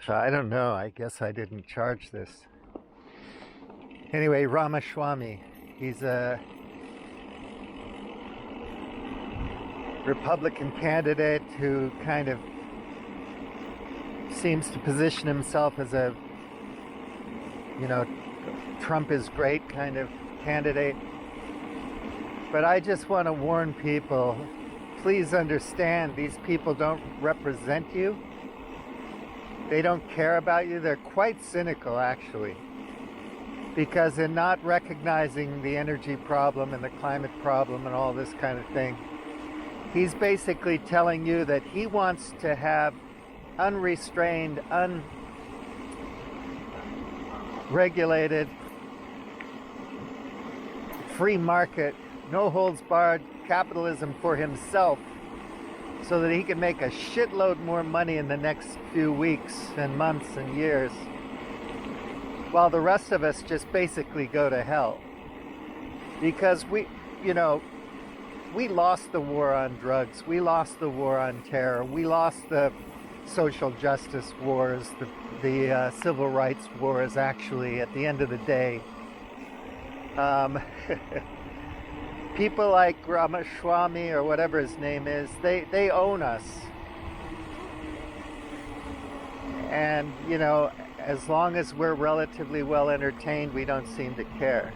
I don't know. I guess I didn't charge this. Anyway, Ramaswamy. He's a Republican candidate who kind of seems to position himself as a, Trump is great kind of candidate. But I just want to warn people, please understand these people don't represent you. They don't care about you. They're quite cynical, actually, because in not recognizing the energy problem and the climate problem and all this kind of thing, he's basically telling you that he wants to have unrestrained, unregulated, free market, no holds barred capitalism for himself, so that he can make a shitload more money in the next few weeks and months and years, while the rest of us just basically go to hell. Because we lost the war on drugs, we lost the war on terror, we lost the social justice wars, the civil rights wars, actually, at the end of the day. People like Ramaswamy, or whatever his name is, they own us. And, as long as we're relatively well entertained, we don't seem to care.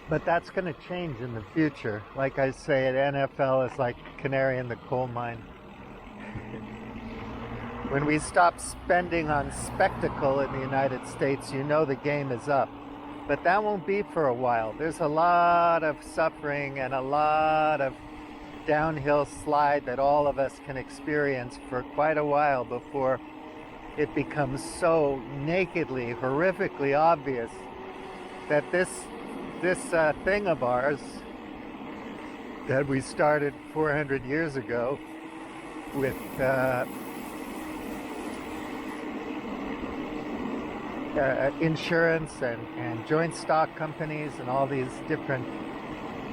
But that's going to change in the future. Like I say, NFL is like canary in the coal mine. When we stop spending on spectacle in the United States, the game is up. But that won't be for a while. There's a lot of suffering and a lot of downhill slide that all of us can experience for quite a while before it becomes so nakedly, horrifically obvious that this thing of ours that we started 400 years ago with insurance and joint stock companies and all these different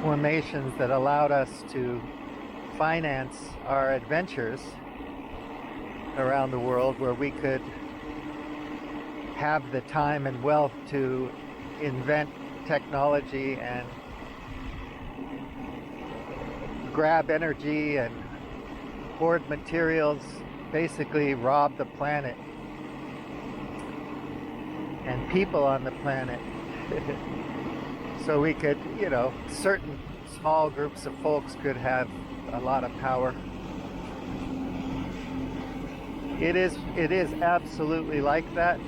formations that allowed us to finance our adventures around the world, where we could have the time and wealth to invent technology and grab energy and hoard materials, basically rob the planet and people on the planet. So we could, certain small groups of folks could have a lot of power. It is absolutely like that.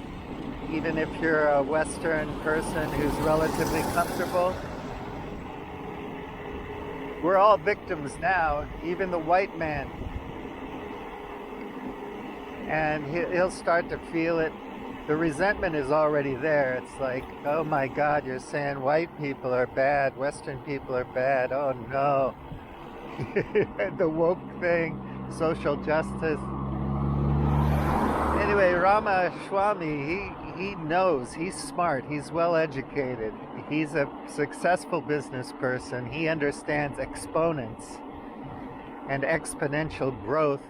Even if you're a Western person who's relatively comfortable, we're all victims now, even the white man. And he'll start to feel it. The resentment is already there. It's like, oh my God, you're saying white people are bad, Western people are bad. Oh no. The woke thing, social justice. Anyway, Ramaswamy, he knows, he's smart, he's well educated, he's a successful business person, he understands exponents and exponential growth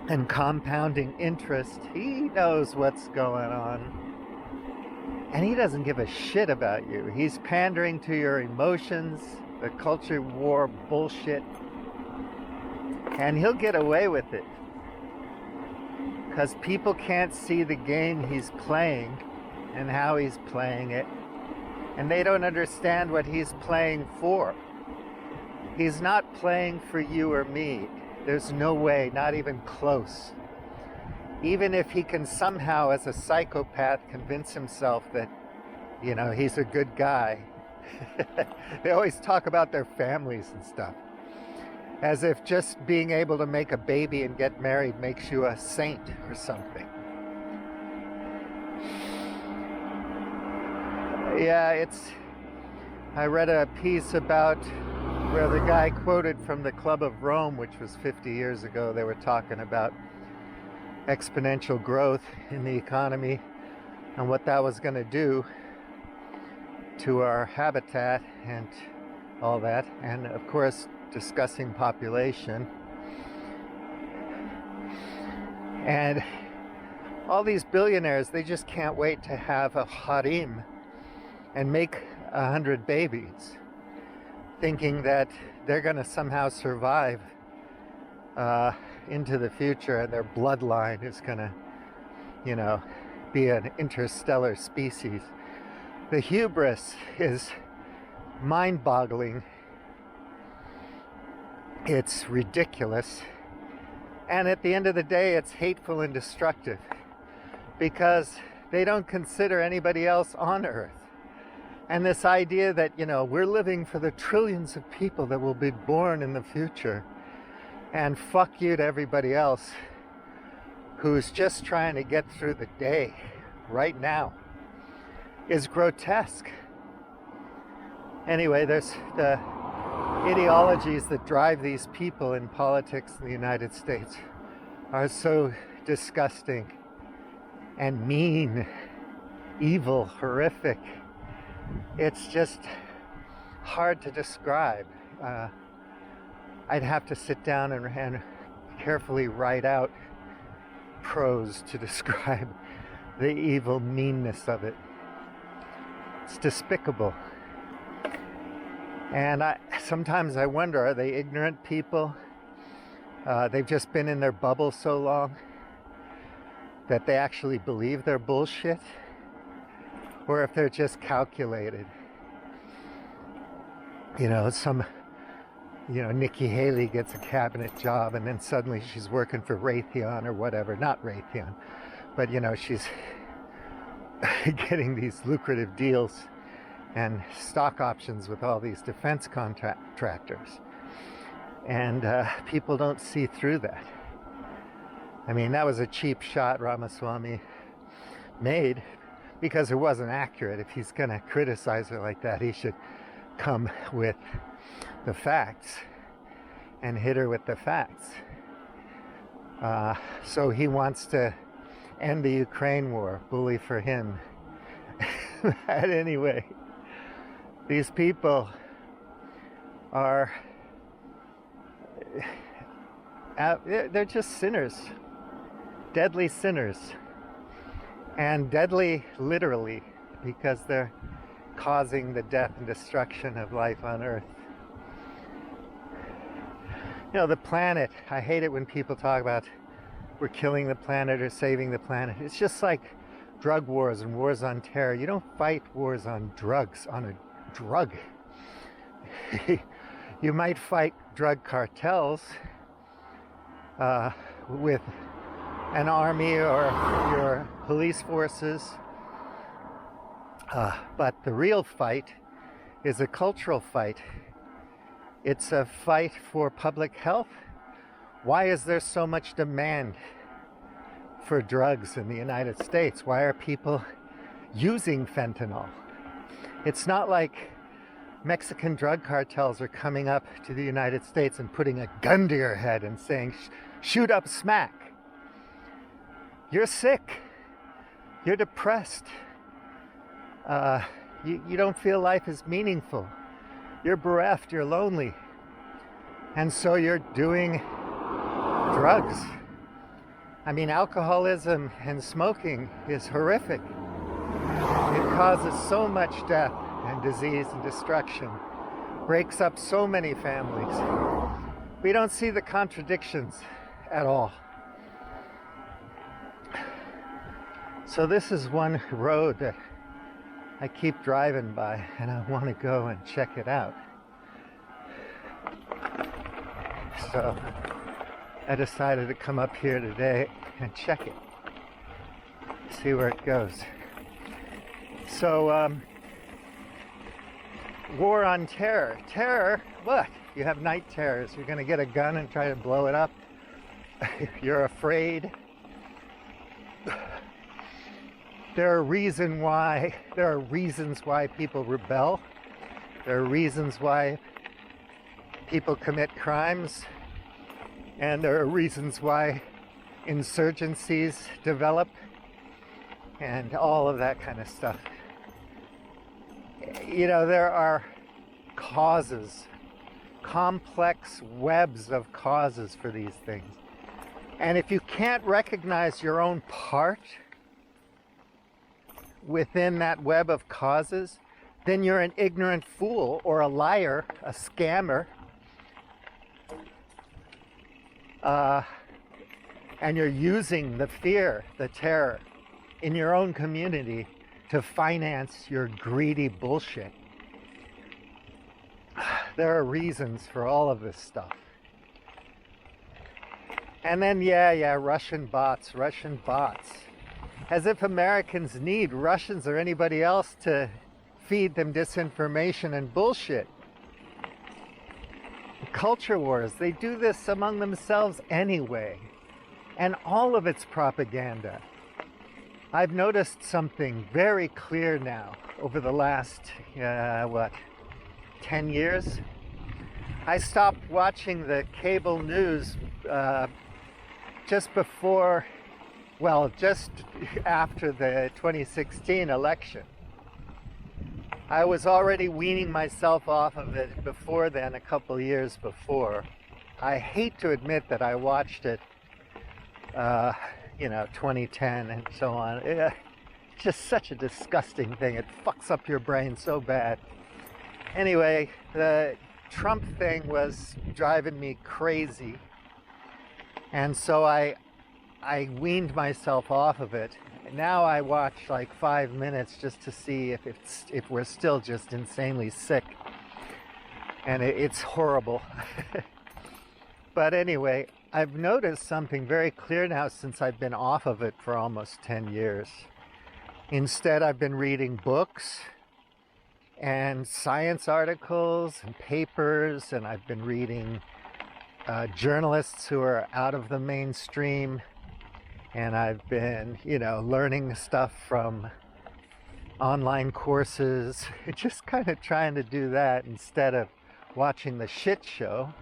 and compounding interest. He knows what's going on. And he doesn't give a shit about you. He's pandering to your emotions, the culture war bullshit. And he'll get away with it. Because people can't see the game he's playing and how he's playing it. And they don't understand what he's playing for. He's not playing for you or me. There's no way, not even close. Even if he can somehow, as a psychopath, convince himself that, he's a good guy. They always talk about their families and stuff, as if just being able to make a baby and get married makes you a saint or something. Yeah, I read a piece about where the guy quoted from the Club of Rome, which was 50 years ago. They were talking about exponential growth in the economy and what that was going to do to our habitat and all that. And of course, discussing population. And all these billionaires, they just can't wait to have a harem and make 100 babies, thinking that they're going to somehow survive into the future, and their bloodline is going to, be an interstellar species. The hubris is mind-boggling. It's ridiculous. And at the end of the day, it's hateful and destructive, because they don't consider anybody else on Earth. And this idea that, we're living for the trillions of people that will be born in the future, and fuck you to everybody else who's just trying to get through the day right now, is grotesque. Anyway, there's the ideologies that drive these people in politics in the United States are so disgusting and mean, evil, horrific. It's just hard to describe. I'd have to sit down and carefully write out prose to describe the evil meanness of it. It's despicable. And sometimes I wonder, are they ignorant people? They've just been in their bubble so long that they actually believe their bullshit, or if they're just calculated. Nikki Haley gets a cabinet job and then suddenly she's working for Raytheon or whatever. Not Raytheon, but she's getting these lucrative deals and stock options with all these defense contractors. And people don't see through that. I mean, that was a cheap shot Ramaswamy made, because it wasn't accurate. If he's going to criticize her like that, he should come with the facts and hit her with the facts. So he wants to end the Ukraine war. Bully for him. But anyway, these people are, they're just sinners. Deadly sinners. And deadly literally, because they're causing the death and destruction of life on Earth. The planet, I hate it when people talk about we're killing the planet or saving the planet. It's just like drug wars and wars on terror. You don't fight wars on drugs, on a drug. You might fight drug cartels with an army or your police forces. But the real fight is a cultural fight. It's a fight for public health. Why is there so much demand for drugs in the United States? Why are people using fentanyl? It's not like Mexican drug cartels are coming up to the United States and putting a gun to your head and saying, shoot up smack. You're sick. You're depressed. You don't feel life is meaningful. You're bereft, you're lonely. And so you're doing drugs. I mean, alcoholism and smoking is horrific. It causes so much death and disease and destruction. Breaks up so many families. We don't see the contradictions at all. So this is one road that I keep driving by, and I want to go and check it out. So I decided to come up here today and check it, see where it goes. So war on terror. Terror, what? You have night terrors. You're going to get a gun and try to blow it up. You're afraid. There are reasons why people rebel. There are reasons why people commit crimes. And there are reasons why insurgencies develop and all of that kind of stuff. There are causes, complex webs of causes for these things. And if you can't recognize your own part within that web of causes, then you're an ignorant fool or a liar, a scammer, and you're using the fear, the terror in your own community to finance your greedy bullshit. There are reasons for all of this stuff. And then, Russian bots. As if Americans need Russians or anybody else to feed them disinformation and bullshit. Culture wars, they do this among themselves anyway. And all of it's propaganda. I've noticed something very clear now over the last, 10 years? I stopped watching the cable news just after the 2016 election. I was already weaning myself off of it before then, a couple years before. I hate to admit that I watched it, 2010 and so on. It's just such a disgusting thing. It fucks up your brain so bad. Anyway, the Trump thing was driving me crazy. And so I weaned myself off of it. Now I watch like 5 minutes just to see if we're still just insanely sick. And it's horrible. But anyway, I've noticed something very clear now since I've been off of it for almost 10 years. Instead, I've been reading books and science articles and papers, and I've been reading journalists who are out of the mainstream, and I've been, learning stuff from online courses, just kind of trying to do that instead of watching the shit show,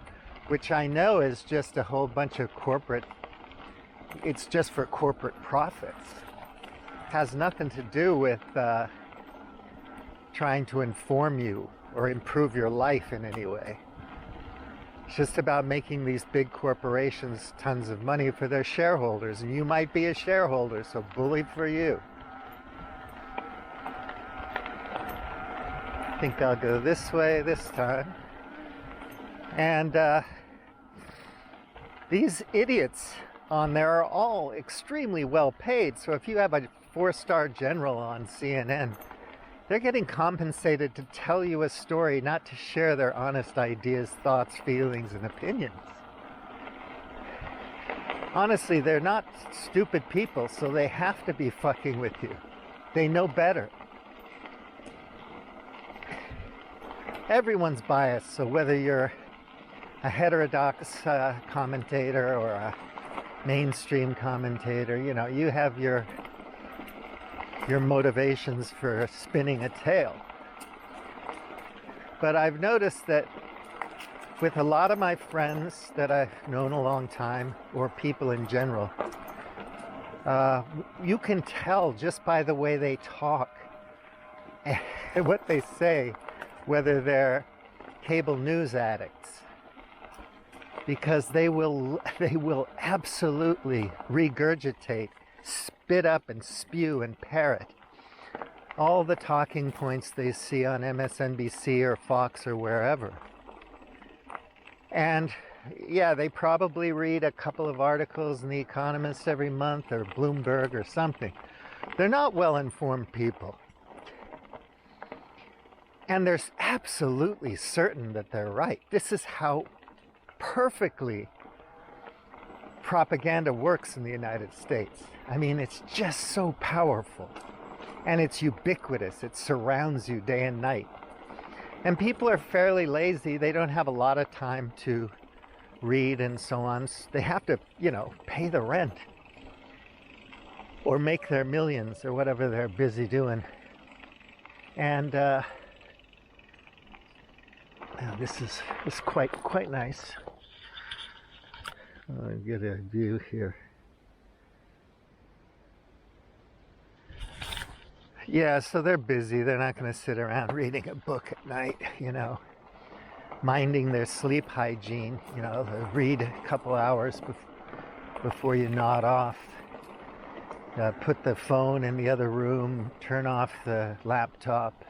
which I know is just a whole bunch of it's just for corporate profits. Has nothing to do with trying to inform you or improve your life in any way. It's just about making these big corporations tons of money for their shareholders, and you might be a shareholder, so bully for you. I think I'll go this way this time. And these idiots on there are all extremely well paid, so if you have a 4-star general on CNN, they're getting compensated to tell you a story, not to share their honest ideas, thoughts, feelings, and opinions. Honestly, they're not stupid people, so they have to be fucking with you. They know better. Everyone's biased, so whether you're a heterodox commentator or a mainstream commentator, you have your motivations for spinning a tale. But I've noticed that with a lot of my friends that I've known a long time, or people in general, you can tell just by the way they talk and what they say whether they're cable news addicts, because they will absolutely regurgitate, spit up and spew and parrot all the talking points they see on MSNBC or Fox or wherever. And they probably read a couple of articles in The Economist every month or Bloomberg or something. They're not well-informed people. And they're absolutely certain that they're right. This is how perfectly propaganda works in the United States. I mean, it's just so powerful. And it's ubiquitous. It surrounds you day and night. And people are fairly lazy. They don't have a lot of time to read and so on. They have to, pay the rent or make their millions or whatever they're busy doing. And this is quite nice. I'll get a view here. Yeah, so they're busy. They're not going to sit around reading a book at night, minding their sleep hygiene. They'll read a couple hours before you nod off. Put the phone in the other room, turn off the laptop,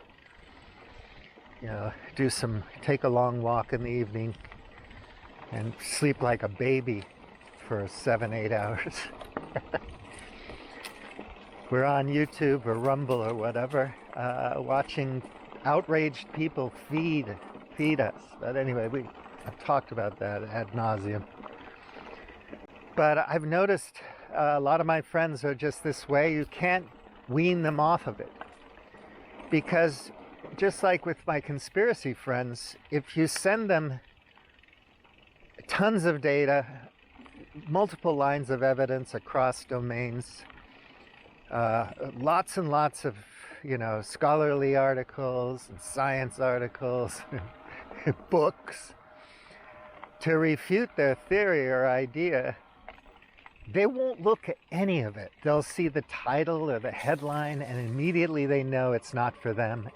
take a long walk in the evening, and sleep like a baby for 7-8 hours. We're on YouTube or Rumble or whatever, watching outraged people feed us. But anyway, I've talked about that ad nauseum. But I've noticed a lot of my friends are just this way. You can't wean them off of it. Because just like with my conspiracy friends, if you send them tons of data, multiple lines of evidence across domains, lots and lots of, scholarly articles and science articles, books, to refute their theory or idea, they won't look at any of it. They'll see the title or the headline and immediately they know it's not for them.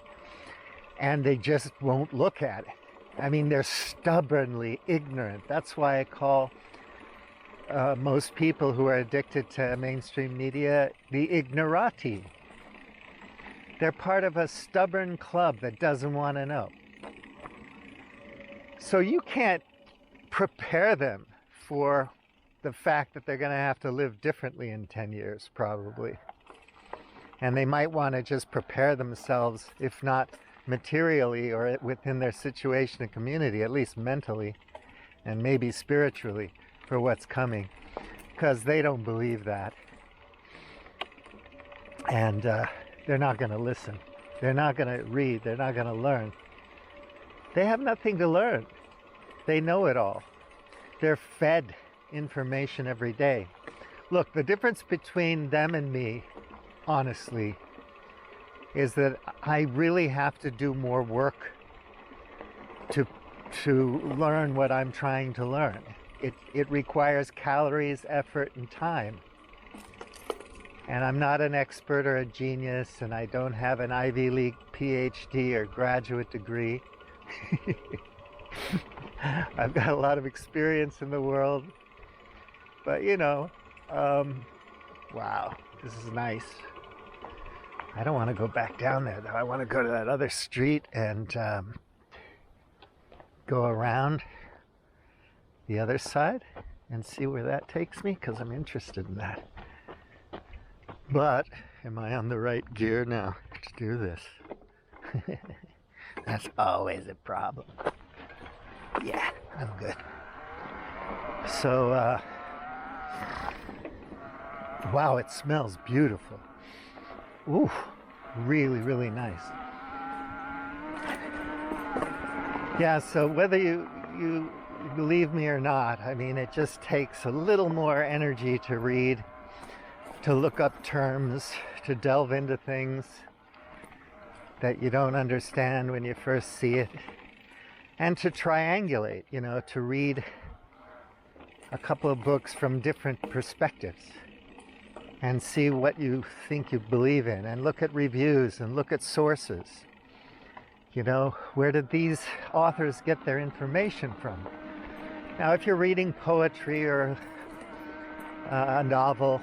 And they just won't look at it. I mean, they're stubbornly ignorant. That's why I call most people who are addicted to mainstream media the ignorati. They're part of a stubborn club that doesn't want to know. So you can't prepare them for the fact that they're going to have to live differently in 10 years, probably. And they might want to just prepare themselves, if not materially or within their situation and community, at least mentally and maybe spiritually, for what's coming, because they don't believe that. And they're not going to listen. They're not going to read. They're not going to learn. They have nothing to learn. They know it all. They're fed information every day. Look, the difference between them and me, honestly, is that I really have to do more work to learn what I'm trying to learn. It requires calories, effort, and time. And I'm not an expert or a genius, and I don't have an Ivy League PhD or graduate degree. I've got a lot of experience in the world. But, wow, this is nice. I don't want to go back down there, though. I want to go to that other street and go around the other side and see where that takes me, because I'm interested in that. But am I on the right gear now to do this? That's always a problem. Yeah, I'm good. So, wow, it smells beautiful. Ooh, really, really nice. Yeah, so whether you believe me or not, I mean, it just takes a little more energy to read, to look up terms, to delve into things that you don't understand when you first see it, and to triangulate, to read a couple of books from different perspectives and see what you think you believe in, and look at reviews and look at sources. Where did these authors get their information from? Now, if you're reading poetry or a novel,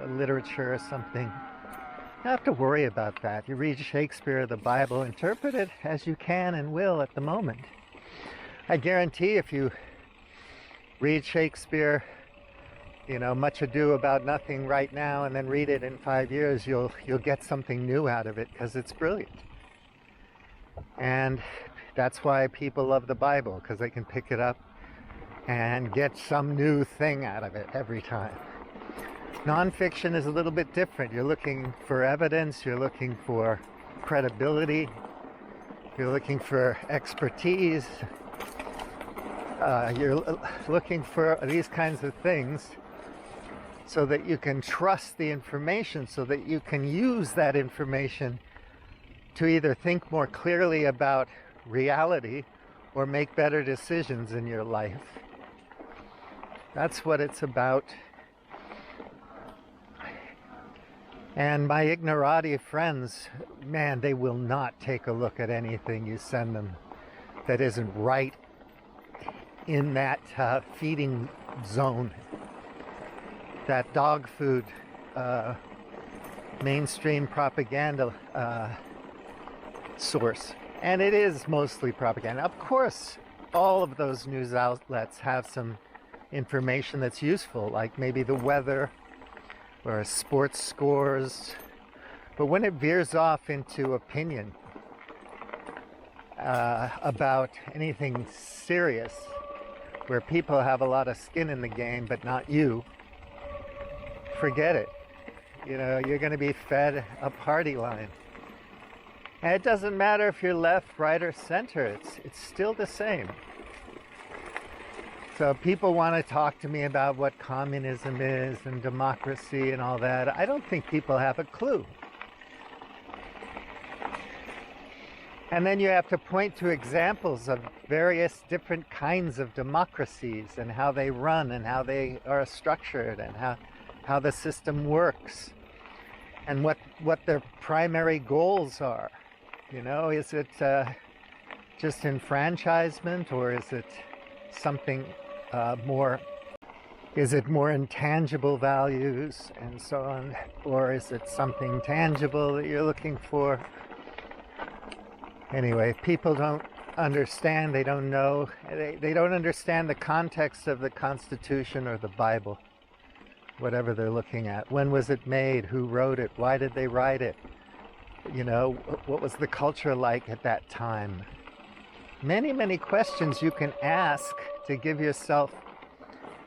literature or something, you don't have to worry about that. You read Shakespeare or the Bible, interpret it as you can and will at the moment. I guarantee if you read Shakespeare, Much Ado About Nothing right now, and then read it in 5 years, you'll get something new out of it, because it's brilliant. And that's why people love the Bible, because they can pick it up and get some new thing out of it every time. Nonfiction is a little bit different. You're looking for evidence, you're looking for credibility, you're looking for expertise, you're looking for these kinds of things so that you can trust the information, so that you can use that information to either think more clearly about reality or make better decisions in your life. That's what it's about. And my ignorati friends, man, they will not take a look at anything you send them that isn't right in that feeding zone. that dog food mainstream propaganda source. And it is mostly propaganda. Of course, all of those news outlets have some information that's useful, like maybe the weather or sports scores. But when it veers off into opinion about anything serious, where people have a lot of skin in the game, but not you, forget it. You know, you're going to be fed a party line. And it doesn't matter if you're left, right, or center. It's still the same. So people want to talk to me about what communism is and democracy and all that. I don't think people have a clue. And then you have to point to examples of various different kinds of democracies and how they run and how they are structured and how the system works and what their primary goals are. You know, is it just enfranchisement, or is it something more? Is it more intangible values and so on, or is it something tangible that you're looking for? Anyway, people don't understand, they don't know, they don't understand the context of the Constitution or the Bible, whatever they're looking at. When was it made? Who wrote it? Why did they write it? You know, what was the culture like at that time? Many, many questions you can ask to give yourself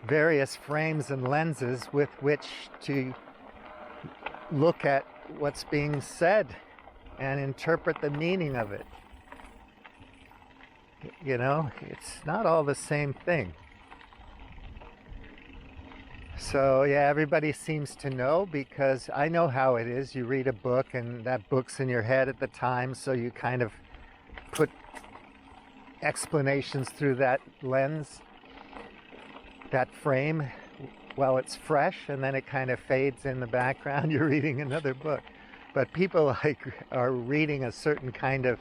various frames and lenses with which to look at what's being said and interpret the meaning of it. You know, it's not all the same thing. So yeah, everybody seems to know, because I know how it is. You read a book and that book's in your head at the time, so you kind of put explanations through that lens, that frame, while it's fresh, and then it kind of fades in the background. You're reading another book. But people are reading a certain kind of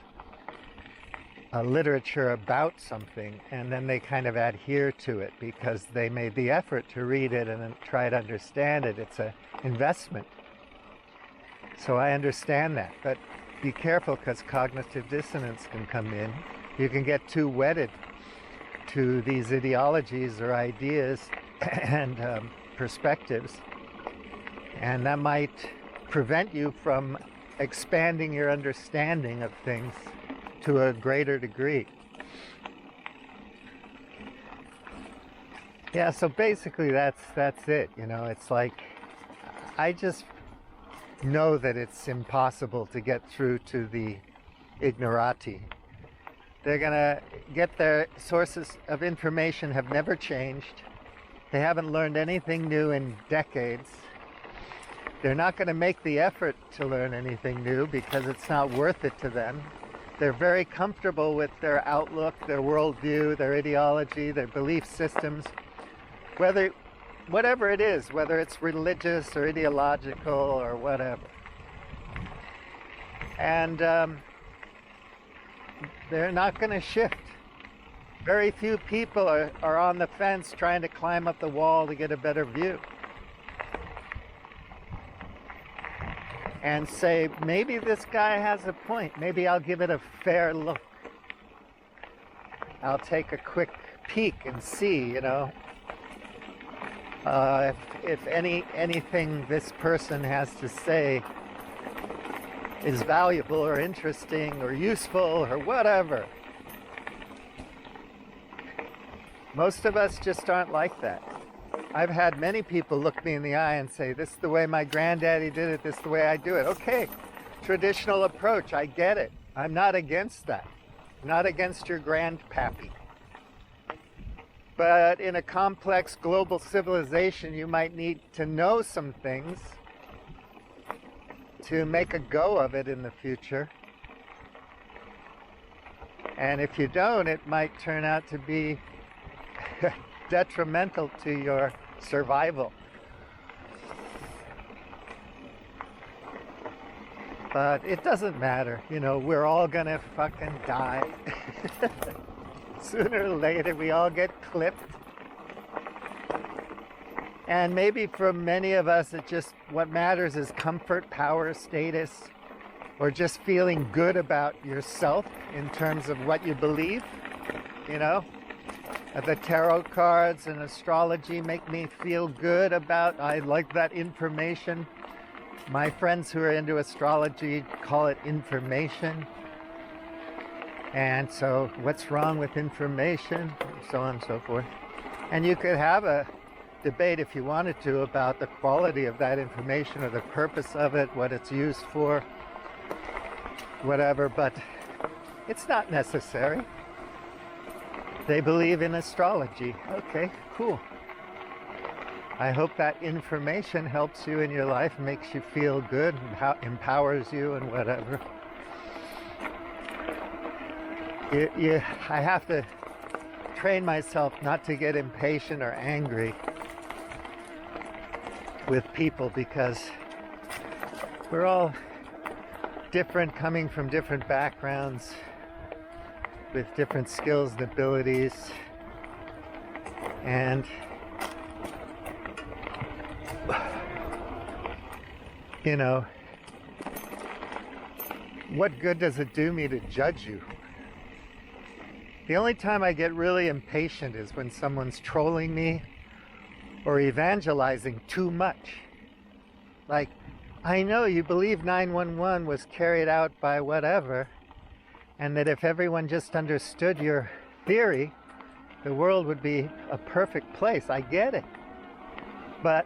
literature about something, and then they kind of adhere to it because they made the effort to read it and try to understand it. It's an investment. So I understand that. But be careful, because cognitive dissonance can come in. You can get too wedded to these ideologies or ideas and perspectives, and that might prevent you from expanding your understanding of things to a greater degree. Yeah, so basically that's it. You know, it's like, I just know that it's impossible to get through to the ignorati. They're gonna get their sources of information have never changed. They haven't learned anything new in decades. They're not going to make the effort to learn anything new because it's not worth it to them. They're very comfortable with their outlook, their worldview, their ideology, their belief systems, whatever it is, whether it's religious or ideological or whatever. And they're not going to shift. Very few people are on the fence trying to climb up the wall to get a better view and say, maybe this guy has a point. Maybe I'll give it a fair look. I'll take a quick peek and see, you know, if anything this person has to say is valuable or interesting or useful or whatever. Most of us just aren't like that. I've had many people look me in the eye and say, this is the way my granddaddy did it, this is the way I do it. Okay, traditional approach, I get it. I'm not against that. I'm not against your grandpappy. But in a complex global civilization, you might need to know some things to make a go of it in the future. And if you don't, it might turn out to be detrimental to your survival. But it doesn't matter, you know, we're all gonna fucking die. Sooner or later we all get clipped. And maybe for many of us, it just what matters is comfort, power, status, or just feeling good about yourself in terms of what you believe. You know, the tarot cards and astrology make me feel good about, I like that information. My friends who are into astrology call it information. And so what's wrong with information? So on and so forth. And you could have a debate if you wanted to about the quality of that information or the purpose of it, what it's used for, whatever, but it's not necessary. They believe in astrology. Okay, cool. I hope that information helps you in your life, makes you feel good, and empowers you and whatever. I have to train myself not to get impatient or angry with people, because we're all different, coming from different backgrounds, with different skills and abilities, and you know, what good does it do me to judge you? The only time I get really impatient is when someone's trolling me or evangelizing too much. Like, I know you believe 911 was carried out by whatever, and that if everyone just understood your theory, the world would be a perfect place. I get it. But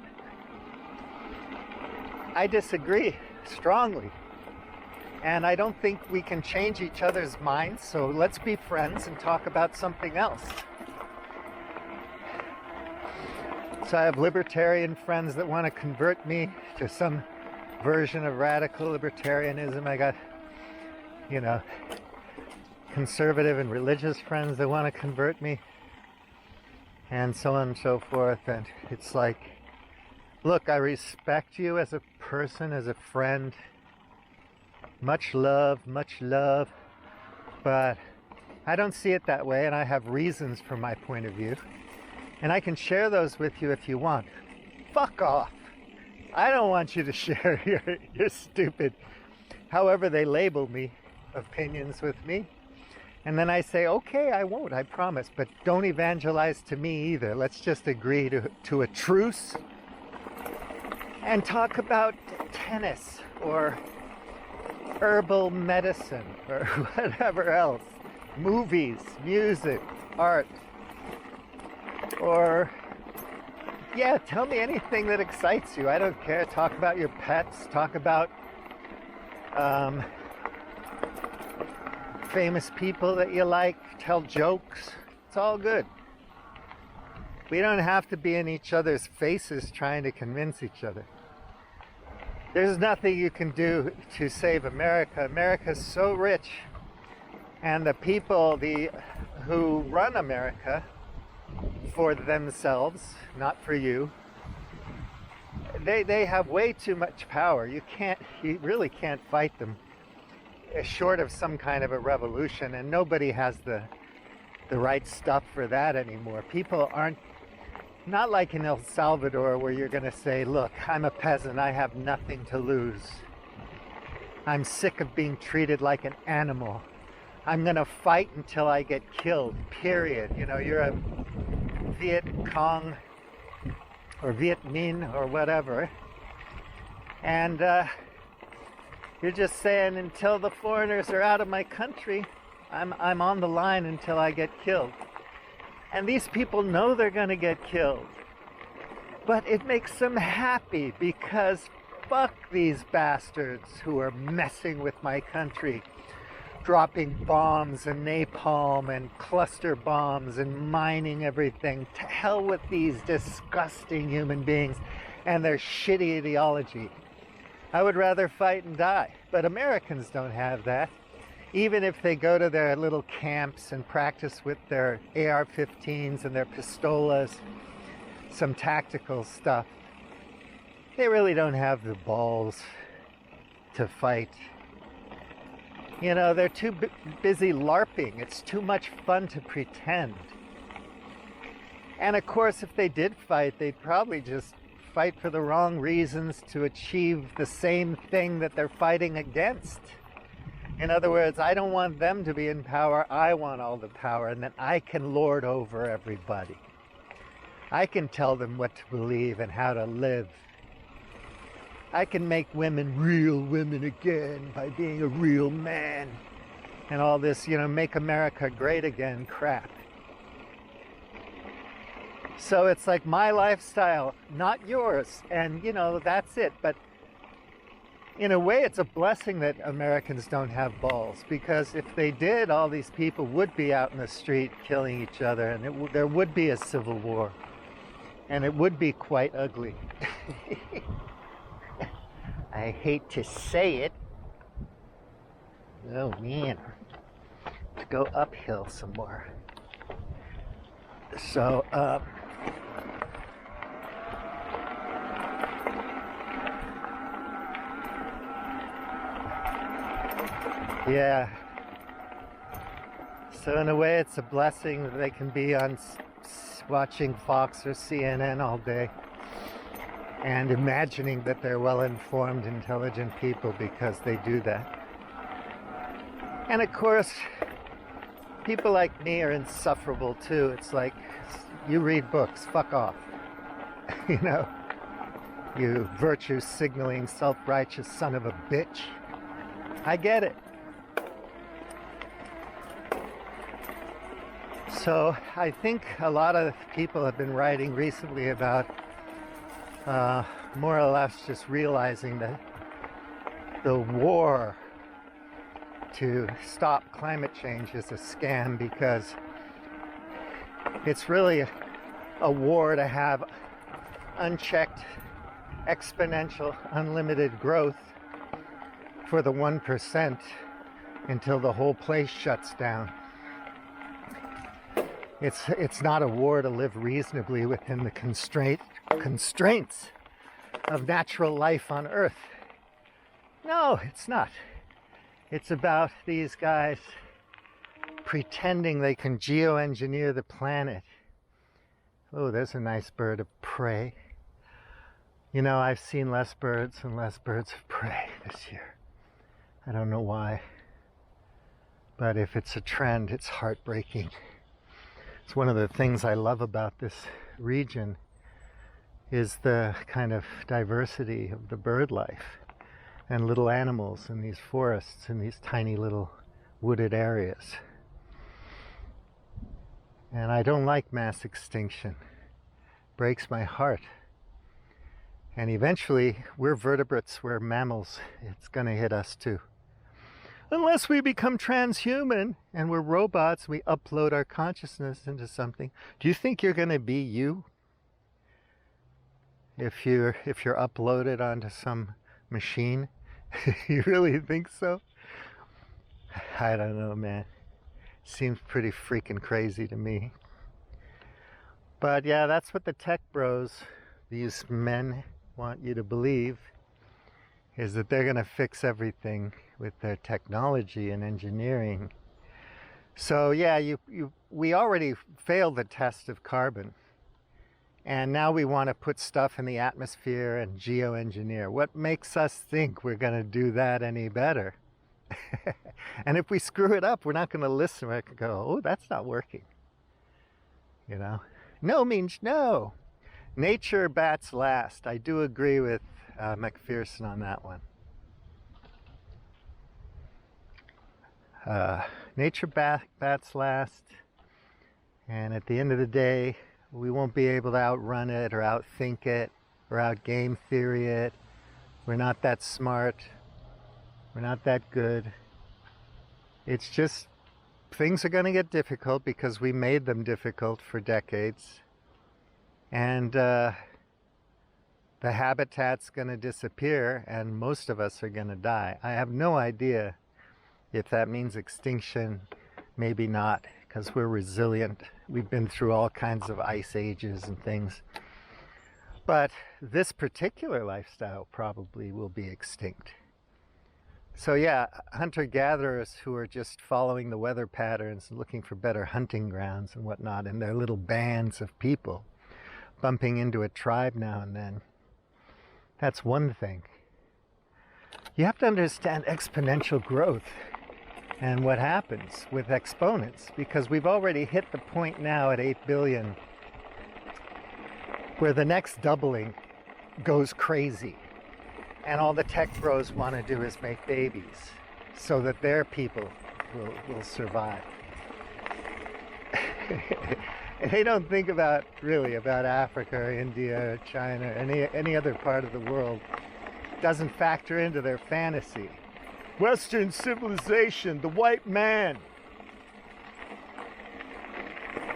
I disagree strongly. And I don't think we can change each other's minds, so let's be friends and talk about something else. So I have libertarian friends that want to convert me to some version of radical libertarianism. I got, you know, conservative and religious friends that want to convert me, and so on and so forth. And it's like, look, I respect you as a person, as a friend. Much love, but I don't see it that way, and I have reasons for my point of view, and I can share those with you if you want. Fuck off. I don't want you to share your stupid, however they label me, opinions with me. And then I say, okay, I won't, I promise, but don't evangelize to me either. Let's just agree to a truce and talk about tennis or herbal medicine or whatever else, movies, music, art, or yeah, tell me anything that excites you. I don't care. Talk about your pets, talk about famous people that you like, tell jokes. It's all good. We don't have to be in each other's faces trying to convince each other. There's nothing you can do to save America. America's so rich, and the people who run America for themselves, not for you, they have way too much power. You really can't fight them, short of some kind of a revolution, and nobody has the right stuff for that anymore. People aren't, not like in El Salvador, where you're going to say, look, I'm a peasant, I have nothing to lose. I'm sick of being treated like an animal. I'm going to fight until I get killed, period. You know, you're a Viet Cong or Viet Minh or whatever. And you're just saying, until the foreigners are out of my country, I'm on the line until I get killed. And these people know they're going to get killed. But it makes them happy, because fuck these bastards who are messing with my country, dropping bombs and napalm and cluster bombs and mining everything. To hell with these disgusting human beings and their shitty ideology. I would rather fight and die. But Americans don't have that. Even if they go to their little camps and practice with their AR-15s and their pistolas, some tactical stuff, they really don't have the balls to fight. You know, they're too busy LARPing. It's too much fun to pretend. And of course, if they did fight, they'd probably just fight for the wrong reasons to achieve the same thing that they're fighting against. In other words, I don't want them to be in power, I want all the power, and then I can lord over everybody. I can tell them what to believe and how to live. I can make women real women again by being a real man. And all this, make America great again crap. So it's like my lifestyle, not yours. And, that's it. But in a way, it's a blessing that Americans don't have balls. Because if they did, all these people would be out in the street killing each other. And there would be a civil war. And it would be quite ugly. I hate to say it. Oh, man. To go uphill some more. So, yeah. So in a way, it's a blessing that they can be on watching Fox or CNN all day and imagining that they're well-informed, intelligent people because they do that. And of course, people like me are insufferable too. It's like, you read books, fuck off. You virtue signaling, self-righteous son of a bitch. I get it. So I think a lot of people have been writing recently about more or less just realizing that the war to stop climate change is a scam, because it's really a war to have unchecked, exponential, unlimited growth for the 1% until the whole place shuts down. It's not a war to live reasonably within the constraints of natural life on Earth. No, it's not. It's about these guys pretending they can geoengineer the planet. Oh, there's a nice bird of prey. I've seen less birds and less birds of prey this year. I don't know why. But if it's a trend, it's heartbreaking. It's one of the things I love about this region is the kind of diversity of the bird life and little animals in these forests, in these tiny little wooded areas. And I don't like mass extinction. It breaks my heart. And eventually, we're vertebrates, we're mammals. It's going to hit us too. Unless we become transhuman and we're robots, we upload our consciousness into something. Do you think you're going to be you? If you're uploaded onto some machine? You really think so? I don't know, man. Seems pretty freaking crazy to me. But yeah, that's what the tech bros, these men, want you to believe, is that they're going to fix everything with their technology and engineering. So yeah, we already failed the test of carbon. And now we want to put stuff in the atmosphere and geoengineer. What makes us think we're going to do that any better? And if we screw it up, we're not going to listen. We're going to go, oh, that's not working. No means no. Nature bats last. I do agree with McPherson on that one. Nature bats last. And at the end of the day, we won't be able to outrun it or outthink it or outgame theory it. We're not that smart. We're not that good. It's just things are going to get difficult because we made them difficult for decades. And the habitat's going to disappear and most of us are going to die. I have no idea if that means extinction. Maybe not, because we're resilient. We've been through all kinds of ice ages and things. But this particular lifestyle probably will be extinct. So yeah, hunter-gatherers who are just following the weather patterns and looking for better hunting grounds and whatnot, and their little bands of people bumping into a tribe now and then. That's one thing. You have to understand exponential growth and what happens with exponents, because we've already hit the point now at 8 billion where the next doubling goes crazy. And all the tech bros want to do is make babies so that their people will survive. They don't think about Africa or India or China or any other part of the world. It doesn't factor into their fantasy. Western civilization, the white man.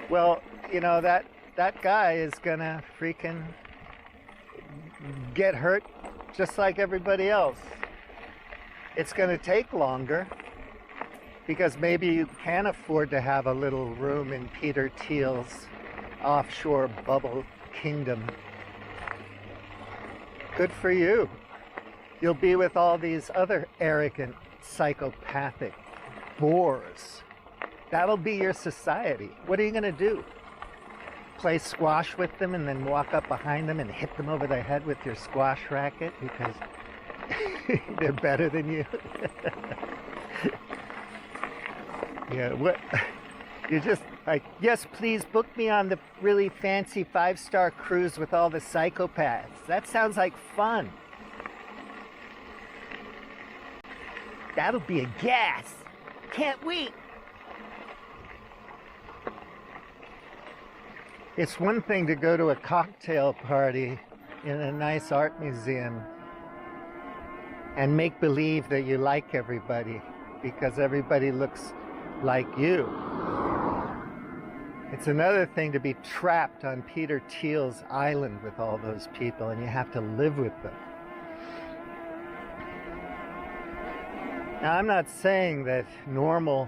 Well, you know, that guy is gonna freaking get hurt just like everybody else. It's going to take longer because maybe you can afford to have a little room in Peter Thiel's offshore bubble kingdom. Good for you. You'll be with all these other arrogant, psychopathic bores. That'll be your society. What are you going to do? Play squash with them and then walk up behind them and hit them over the head with your squash racket because they're better than you? Yeah, what? You're just like, yes, please book me on the really fancy 5-star cruise with all the psychopaths. That sounds like fun. That'll be a gas. Can't wait. It's one thing to go to a cocktail party in a nice art museum and make believe that you like everybody because everybody looks like you. It's another thing to be trapped on Peter Thiel's island with all those people and you have to live with them. Now, I'm not saying that normal,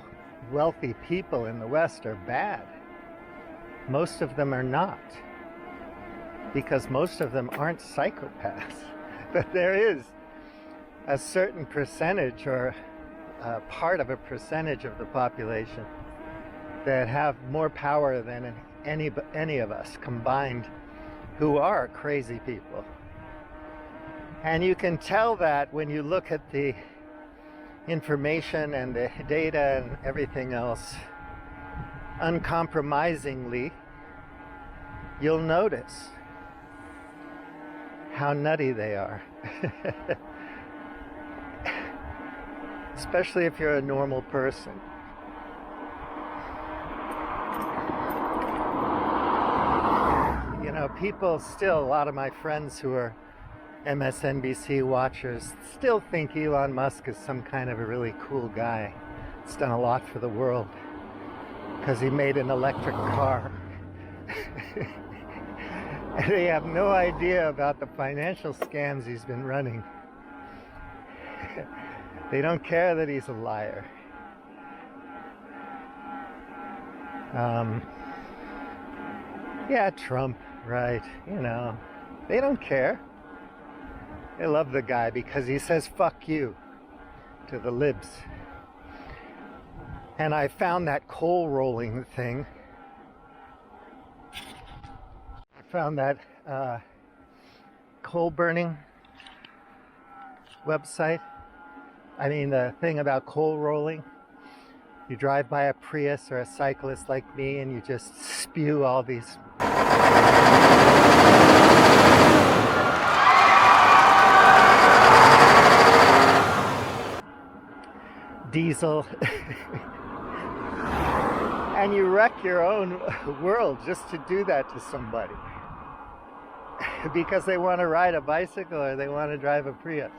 wealthy people in the West are bad. Most of them are not, because most of them aren't psychopaths. But there is a certain percentage or part of a percentage of the population that have more power than any of us combined who are crazy people. And you can tell that when you look at the information and the data and everything else uncompromisingly. You'll notice how nutty they are. Especially if you're a normal person. You know, people still, a lot of my friends who are MSNBC watchers still think Elon Musk is some kind of a really cool guy. He's done a lot for the world because he made an electric car. And they have no idea about the financial scams he's been running. They don't care that he's a liar. Yeah, Trump, right, you know, they don't care. They love the guy because he says fuck you to the libs. And I found that coal rolling thing. I found that coal burning website. I mean, the thing about coal rolling. You drive by a Prius or a cyclist like me and you just spew all these diesel and you wreck your own world just to do that to somebody because they want to ride a bicycle or they want to drive a Prius.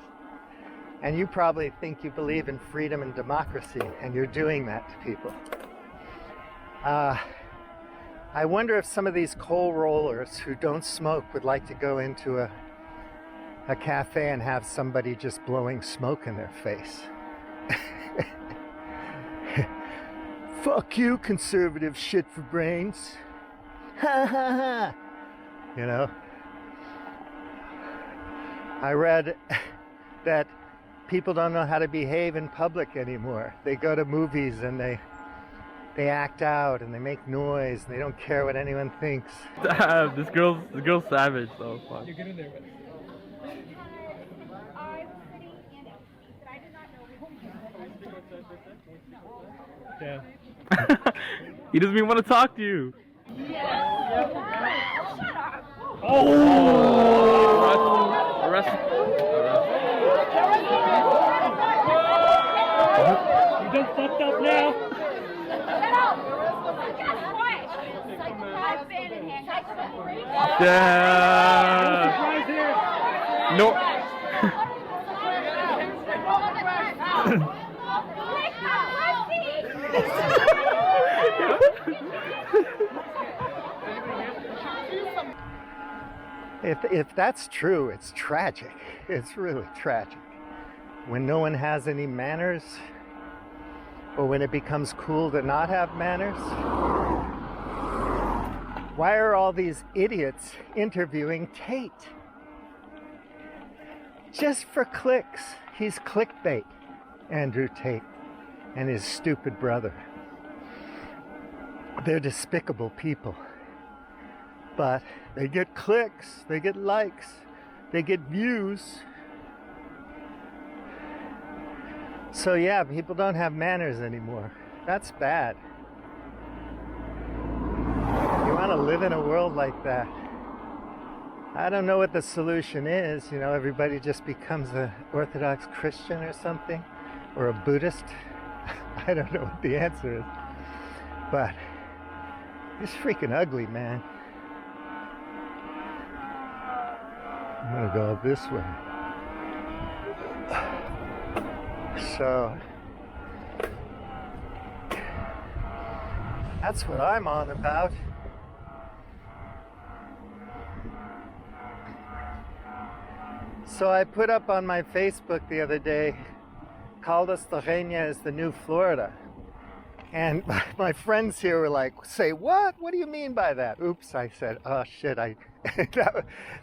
And you probably think you believe in freedom and democracy, and you're doing that to people. I wonder if some of these coal rollers who don't smoke would like to go into a cafe and have somebody just blowing smoke in their face. Fuck you, conservative shit for brains. Ha ha ha. You know? I read that people don't know how to behave in public anymore. They go to movies and they act out and they make noise and they don't care what anyone thinks. Damn, this girl's savage though. Fuck. You get in there, man. Yeah. He doesn't even want to talk to you. Oh! Arrest. You done fucked up now? Damn. Surprise here. No. If that's true, it's tragic. It's really tragic. When no one has any manners, or when it becomes cool to not have manners. Why are all these idiots interviewing Tate? Just for clicks. He's clickbait, Andrew Tate and his stupid brother. They're despicable people. But they get clicks, they get likes, they get views. So yeah, people don't have manners anymore. That's bad. You want to live in a world like that? I don't know what the solution is. You know, everybody just becomes an Orthodox Christian or something, or a Buddhist. I don't know what the answer is. But it's freaking ugly, man. I'm gonna go this way. So that's what I'm on about. So I put up on my Facebook the other day, Caldas da Rainha is the new Florida. And my friends here were like, say, what? What do you mean by that? Oops, I said, oh shit,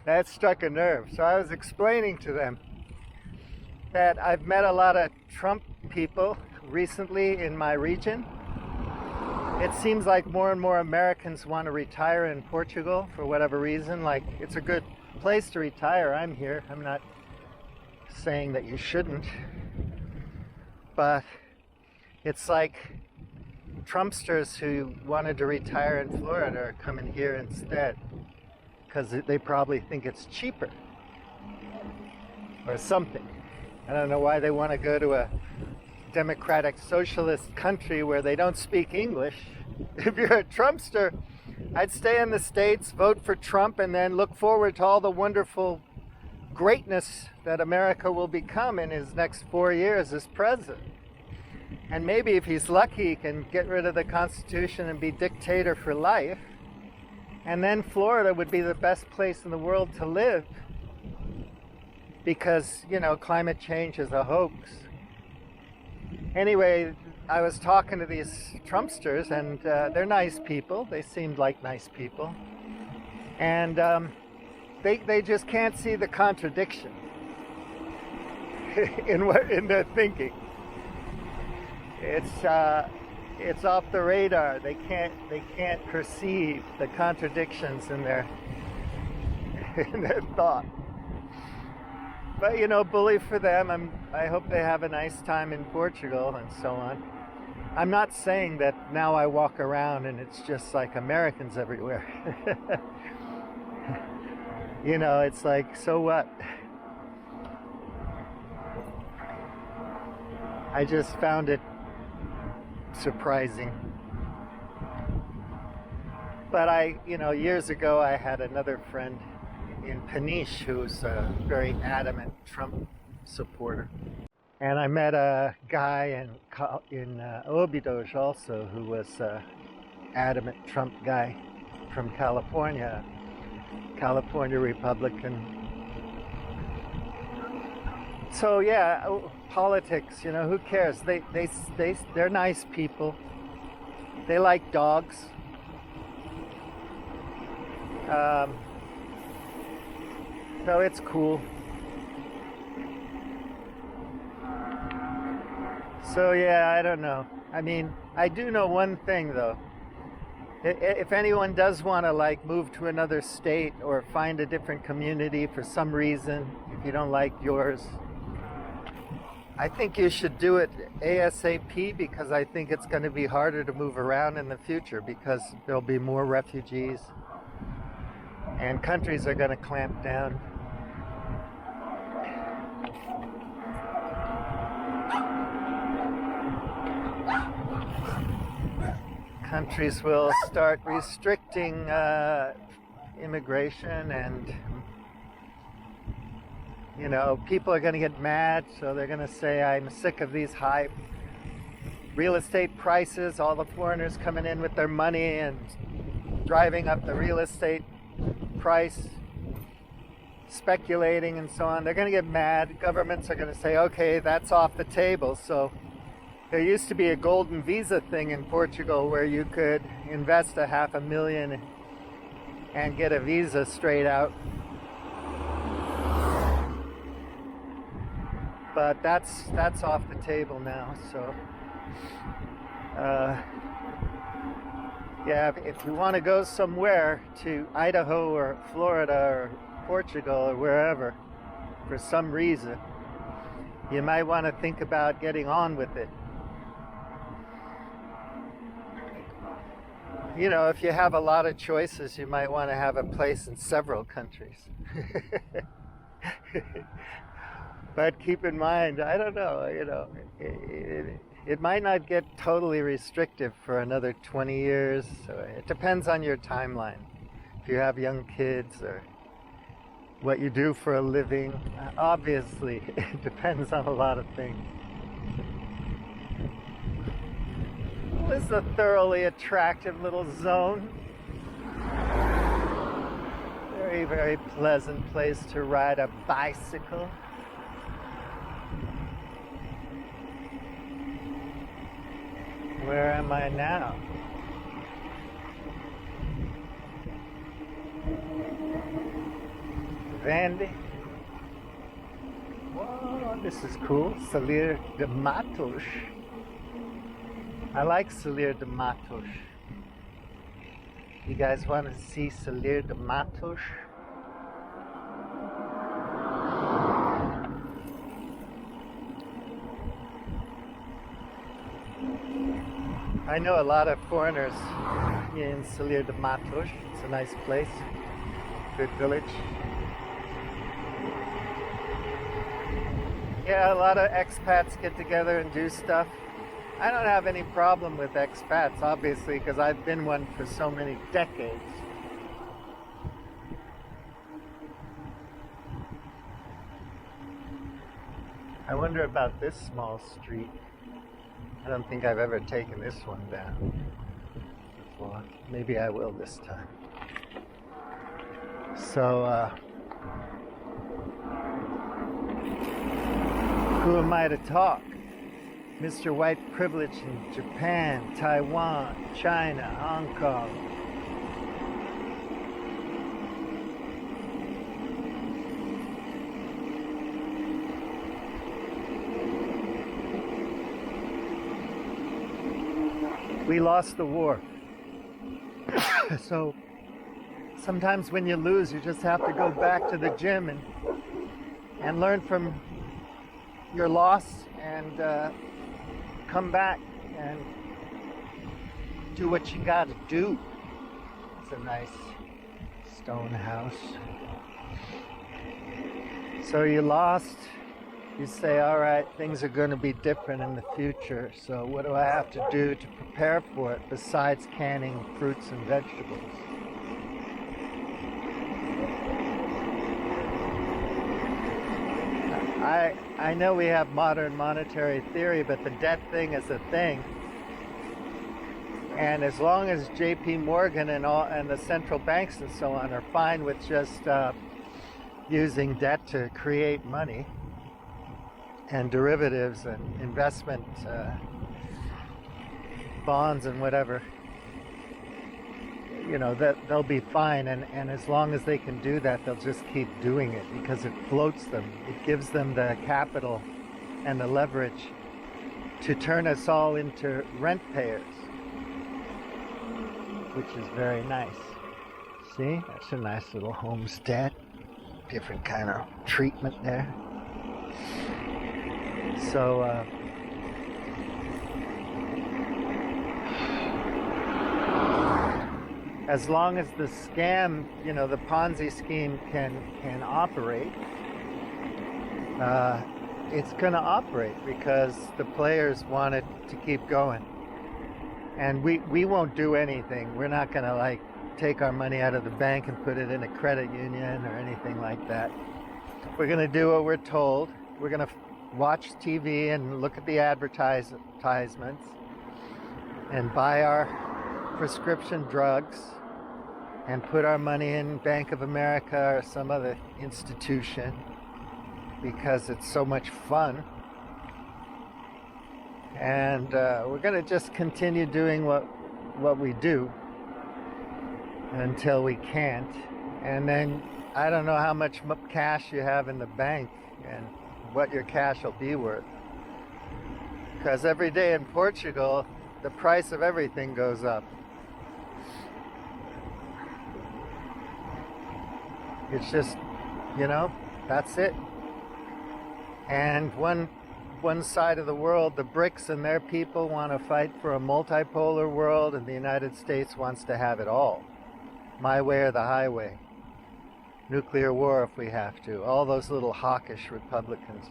that struck a nerve. So I was explaining to them that I've met a lot of Trump people recently in my region. It seems like more and more Americans want to retire in Portugal for whatever reason. Like, it's a good place to retire. I'm here. I'm not saying that you shouldn't. But it's like Trumpsters who wanted to retire in Florida are coming here instead because they probably think it's cheaper or something. I don't know why they want to go to a democratic socialist country where they don't speak English. If you're a Trumpster, I'd stay in the States, vote for Trump, and then look forward to all the wonderful greatness that America will become in his next 4 years as president. And maybe if he's lucky, he can get rid of the Constitution and be dictator for life. And then Florida would be the best place in the world to live because, you know, climate change is a hoax. Anyway, I was talking to these Trumpsters, and they're nice people. They seemed like nice people. And they just can't see the contradiction in their thinking. It's off the radar. They can't perceive the contradictions in their thought. But you know, bully for them. I hope they have a nice time in Portugal and so on. I'm not saying that now I walk around and it's just like Americans everywhere. You know, it's like, so what? I just found it surprising. But years ago I had another friend in Peniche who's a very adamant Trump supporter. And I met a guy in Óbidos also who was an adamant Trump guy from California Republican. So yeah, politics, you know, who cares? They're nice people. They like dogs. So it's cool. So yeah, I don't know. I mean, I do know one thing though. If anyone does want to like move to another state or find a different community for some reason, if you don't like yours, I think you should do it ASAP, because I think it's going to be harder to move around in the future because there'll be more refugees and countries are going to clamp down. Countries will start restricting immigration, and you know, people are going to get mad, so they're going to say, I'm sick of these high real estate prices, all the foreigners coming in with their money and driving up the real estate price, speculating and so on. They're going to get mad. Governments are going to say, okay, that's off the table. So there used to be a golden visa thing in Portugal where you could invest $500,000 and get a visa straight out. But that's off the table now. So yeah, if you want to go somewhere to Idaho or Florida or Portugal or wherever for some reason, you might want to think about getting on with it. You know, if you have a lot of choices, you might want to have a place in several countries. But keep in mind, I don't know, you know, it might not get totally restrictive for another 20 years. So it depends on your timeline. If you have young kids or what you do for a living, obviously, it depends on a lot of things. This is a thoroughly attractive little zone. Very, very pleasant place to ride a bicycle. Where am I now? Vandy. Whoa, this is cool. Salir de Matos. I like Salir de Matos. You guys want to see Salir de Matos? I know a lot of foreigners in Salir de Matos. It's a nice place, good village. Yeah, a lot of expats get together and do stuff. I don't have any problem with expats, obviously, because I've been one for so many decades. I wonder about this small street. I don't think I've ever taken this one down before. Maybe I will this time. So, who am I to talk? Mr. White Privilege in Japan, Taiwan, China, Hong Kong. We lost the war. So sometimes when you lose, you just have to go back to the gym and learn from your loss and come back and do what you gotta do. It's a nice stone house. So you lost. You say, all right, things are going to be different in the future, so what do I have to do to prepare for it besides canning fruits and vegetables? I know we have modern monetary theory, but the debt thing is a thing. And as long as JP Morgan and the central banks and so on are fine with just using debt to create money, and derivatives and investment bonds and whatever, you know, that they'll be fine. And as long as they can do that, they'll just keep doing it because it floats them. It gives them the capital and the leverage to turn us all into rent payers, which is very nice. See, that's a nice little homestead. Different kind of treatment there. So, as long as the scam, the Ponzi scheme can operate, it's going to operate because the players want it to keep going. And we won't do anything. We're not going to take our money out of the bank and put it in a credit union or anything like that. We're going to do what we're told. We're going to watch TV and look at the advertisements and buy our prescription drugs and put our money in Bank of America or some other institution because it's so much fun. And we're going to just continue doing what we do until we can't. And then I don't know how much cash you have in the bank and what your cash will be worth. Because every day in Portugal, the price of everything goes up. It's just, that's it. And one side of the world, the BRICS and their people want to fight for a multipolar world, and the United States wants to have it all. My way or the highway. Nuclear war if we have to. All those little hawkish Republicans.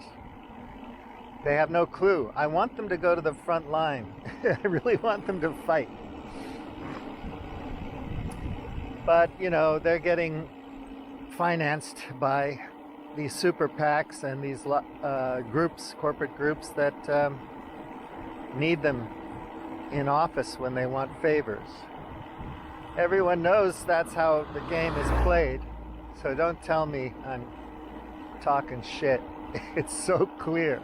They have no clue. I want them to go to the front line. I really want them to fight. But, they're getting financed by these super PACs and these groups, corporate groups that need them in office when they want favors. Everyone knows that's how the game is played, so don't tell me I'm talking shit. It's so clear.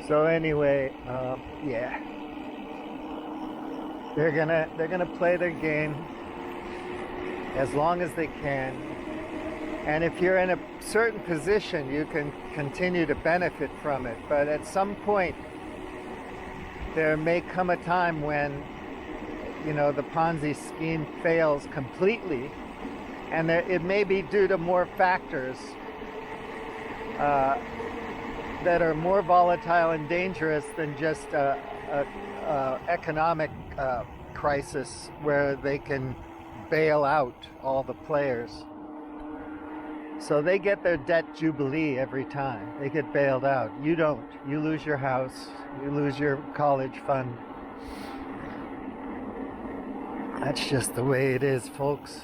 So anyway, yeah, they're gonna play their game as long as they can. And if you're in a certain position, you can continue to benefit from it. But at some point, there may come a time when, the Ponzi scheme fails completely. And it may be due to more factors that are more volatile and dangerous than just a economic crisis where they can bail out all the players. So they get their debt jubilee every time. They get bailed out. You don't. You lose your house. You lose your college fund. That's just the way it is, folks.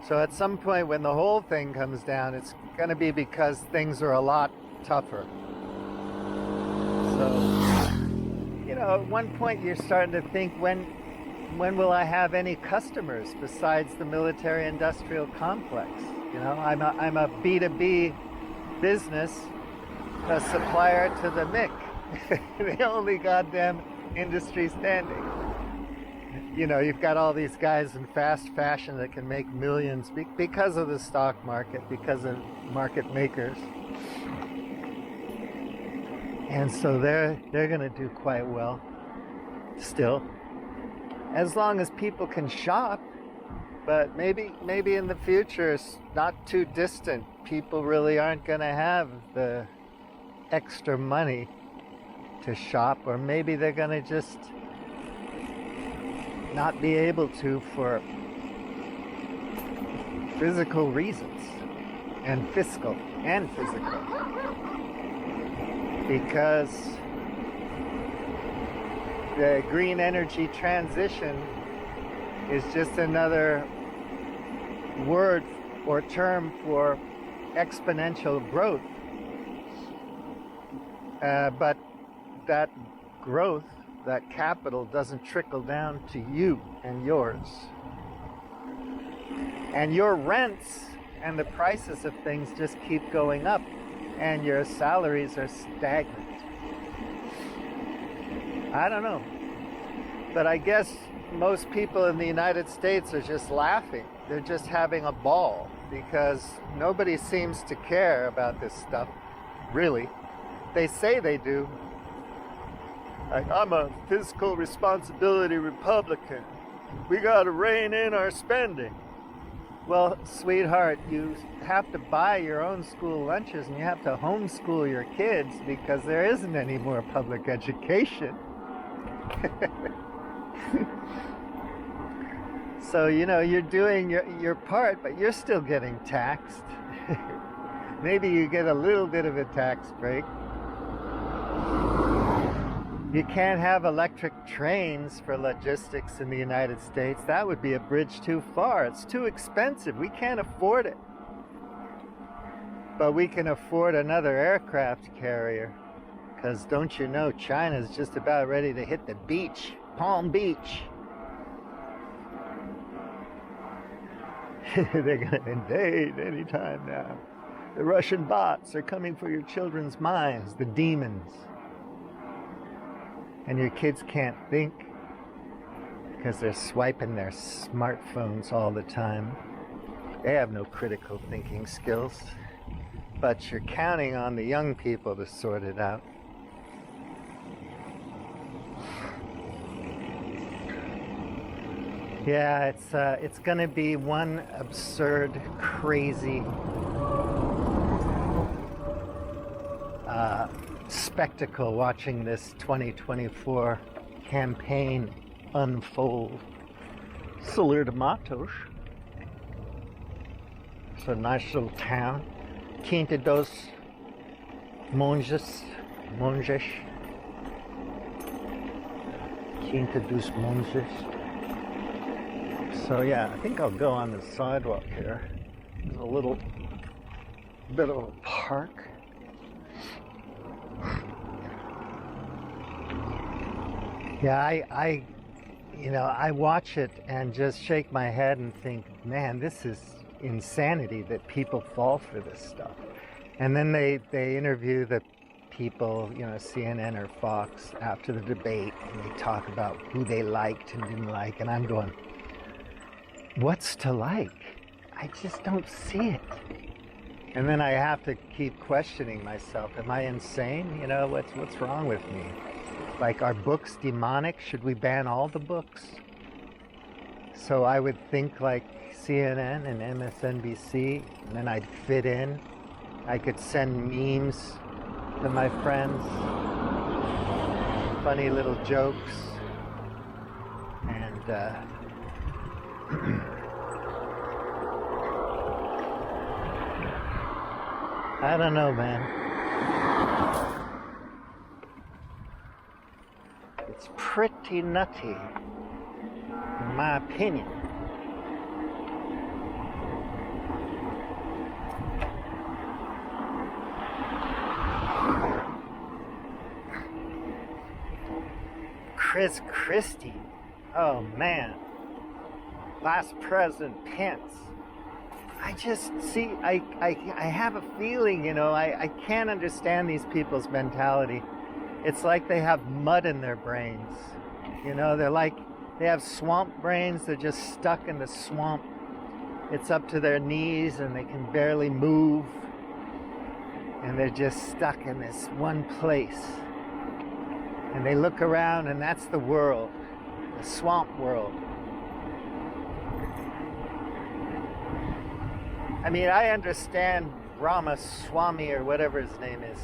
So at some point when the whole thing comes down, it's going to be because things are a lot tougher. So, at one point you're starting to think, when will I have any customers besides the military-industrial complex? I'm a B2B business, a supplier to the MIC, the only goddamn industry standing. You've got all these guys in fast fashion that can make millions because of the stock market, because of market makers. And so they're going to do quite well still, as long as people can shop. But maybe in the future, it's not too distant, people really aren't going to have the extra money to shop, or maybe they're going to just not be able to for physical reasons, and fiscal and physical, because the green energy transition is just another word or term for exponential growth. But that growth, that capital, doesn't trickle down to you and yours. And your rents and the prices of things just keep going up, and your salaries are stagnant. I don't know. But I guess most people in the United States are just laughing. They're just having a ball because nobody seems to care about this stuff, really. They say they do. Like, I'm a fiscal responsibility Republican. We gotta rein in our spending. Well, sweetheart, you have to buy your own school lunches and you have to homeschool your kids because there isn't any more public education. So, you know, you're doing your part, but you're still getting taxed. Maybe you get a little bit of a tax break. You can't have electric trains for logistics in the United States. That would be a bridge too far. It's too expensive. We can't afford it. But we can afford another aircraft carrier. Because don't you know, China's just about ready to hit the beach. Palm Beach. They're going to invade anytime now. The Russian bots are coming for your children's minds, the demons. And your kids can't think because they're swiping their smartphones all the time. They have no critical thinking skills, but you're counting on the young people to sort it out. Yeah, it's going to be one absurd, crazy spectacle watching this 2024 campaign unfold. Salir de Matos. It's a nice little town. Quinta dos Monges. Quinta dos Monges. So yeah, I think I'll go on the sidewalk here. There's a little bit of a park. Yeah, I watch it and just shake my head and think, man, this is insanity that people fall for this stuff. And then they interview the people, you know, CNN or Fox after the debate, and they talk about who they liked and didn't like, and I'm going, what's to like? I just don't see it. And then I have to keep questioning myself. Am I insane? You know, what's wrong with me? Like, are books demonic? Should we ban all the books? So I would think like CNN and MSNBC, and then I'd fit in. I could send memes to my friends, funny little jokes, and I don't know, man. It's pretty nutty, in my opinion. Chris Christie, oh man, Vice President Pence. I just see, I have a feeling, you know, I can't understand these people's mentality. It's like they have mud in their brains. You know, they have swamp brains. They're just stuck in the swamp. It's up to their knees and they can barely move. And they're just stuck in this one place. And they look around and that's the world, the swamp world. I mean, I understand Ramaswamy or whatever his name is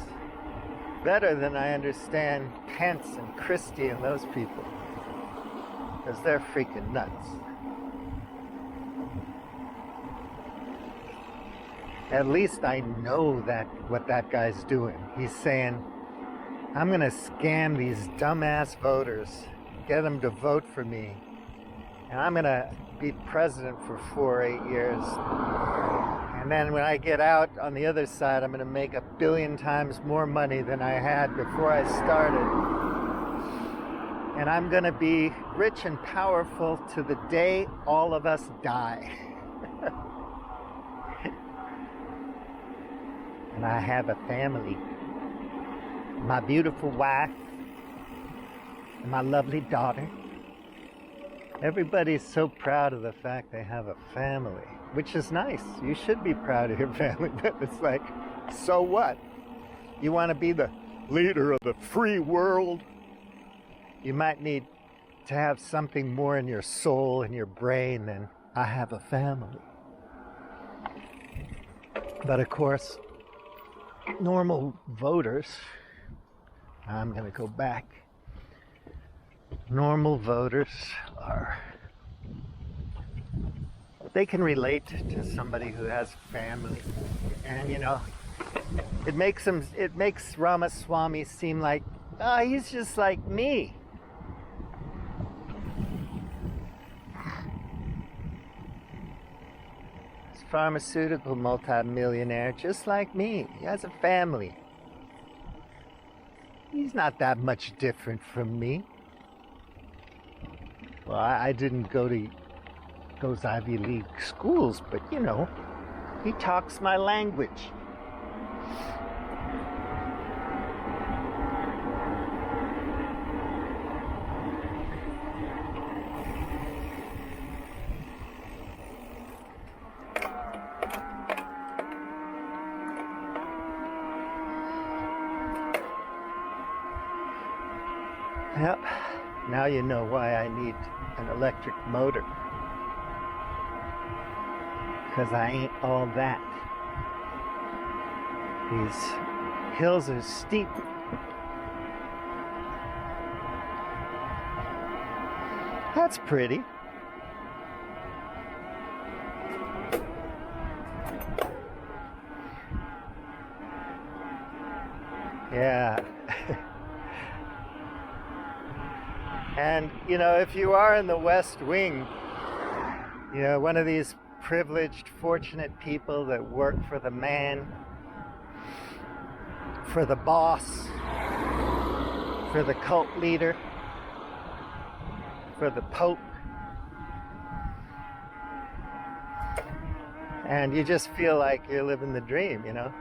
better than I understand Pence and Christie and those people, because they're freaking nuts. At least I know that what that guy's doing. He's saying, I'm going to scam these dumbass voters, get them to vote for me, and I'm going to be president for 8 years. And then when I get out on the other side, I'm going to make 1 billion times more money than I had before I started. And I'm going to be rich and powerful to the day all of us die. And I have a family. My beautiful wife and my lovely daughter. Everybody's so proud of the fact they have a family, which is nice. You should be proud of your family, but it's like, so what? You want to be the leader of the free world. You might need to have something more in your soul and your brain than I have a family. But of course, normal voters, I'm going to go back. Normal voters they can relate to somebody who has family. And you know, it makes Ramaswamy seem like, he's just like me. He's a pharmaceutical multimillionaire just like me. He has a family. He's not that much different from me. Well, I didn't go to those Ivy League schools, but you know, he talks my language. Yep, now you know why I need an electric motor. Because I ain't all that. These hills are steep. That's pretty. Yeah. And, you know, if you are in the West Wing, you know, one of these privileged, fortunate people that work for the man, for the boss, for the cult leader, for the Pope, and you just feel like you're living the dream, you know?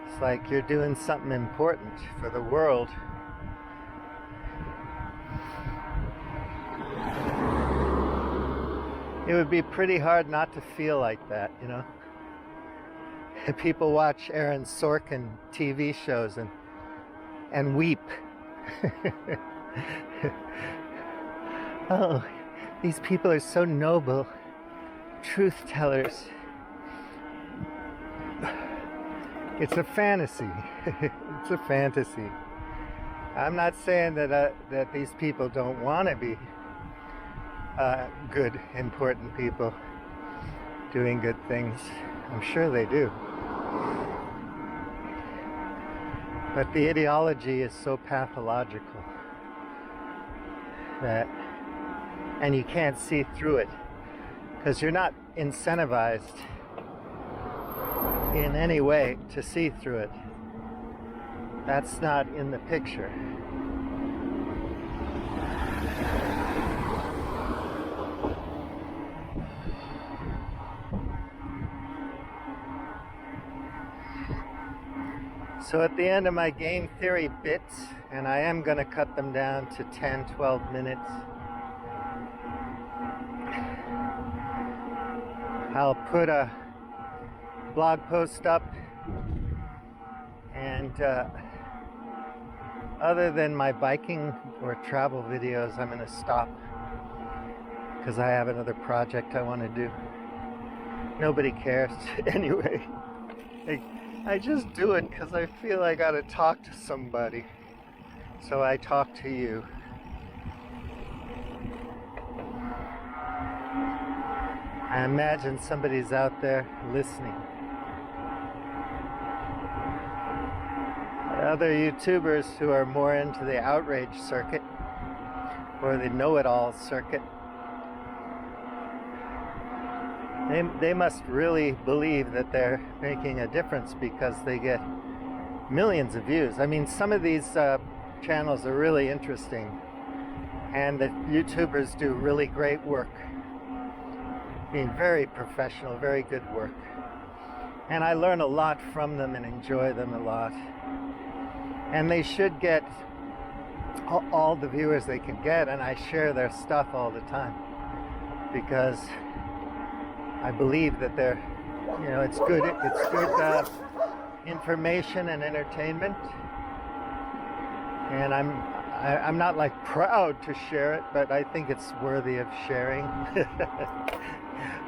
It's like you're doing something important for the world. It would be pretty hard not to feel like that, you know? People watch Aaron Sorkin TV shows and weep. Oh, these people are so noble, truth tellers. It's a fantasy. It's a fantasy. I'm not saying that these people don't want to be good, important people doing good things. I'm sure they do. But the ideology is so pathological that, and you can't see through it because you're not incentivized in any way to see through it. That's not in the picture. So at the end of my game theory bits, and I am going to cut them down to 10, 12 minutes, I'll put a blog post up, and other than my biking or travel videos, I'm going to stop because I have another project I want to do. Nobody cares anyway. I just do it because I feel I gotta talk to somebody. So I talk to you. I imagine somebody's out there listening. Other YouTubers who are more into the outrage circuit or the know-it-all circuit, they must really believe that they're making a difference because they get millions of views. I mean, some of these channels are really interesting, and the YouTubers do really great work. I mean, very professional, very good work. And I learn a lot from them and enjoy them a lot. And they should get all the viewers they can get, and I share their stuff all the time because I believe that they're, you know, it's good information and entertainment, And I'm not like proud to share it, but I think it's worthy of sharing.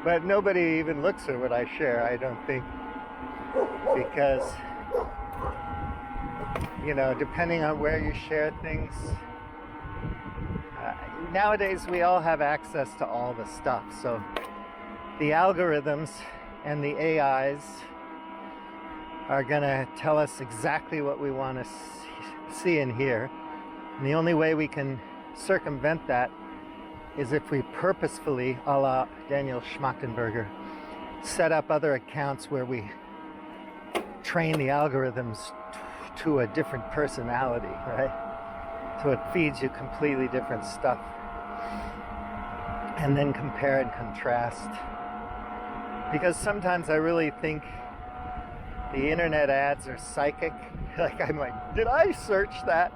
But nobody even looks at what I share, I don't think, because, you know, depending on where you share things, nowadays we all have access to all the stuff. So the algorithms and the AIs are gonna tell us exactly what we want to see and hear. And the only way we can circumvent that is if we purposefully, a la Daniel Schmachtenberger, set up other accounts where we train the algorithms to a different personality, right? So it feeds you completely different stuff. And then compare and contrast. Because sometimes I really think the internet ads are psychic. Like, I'm like, did I search that?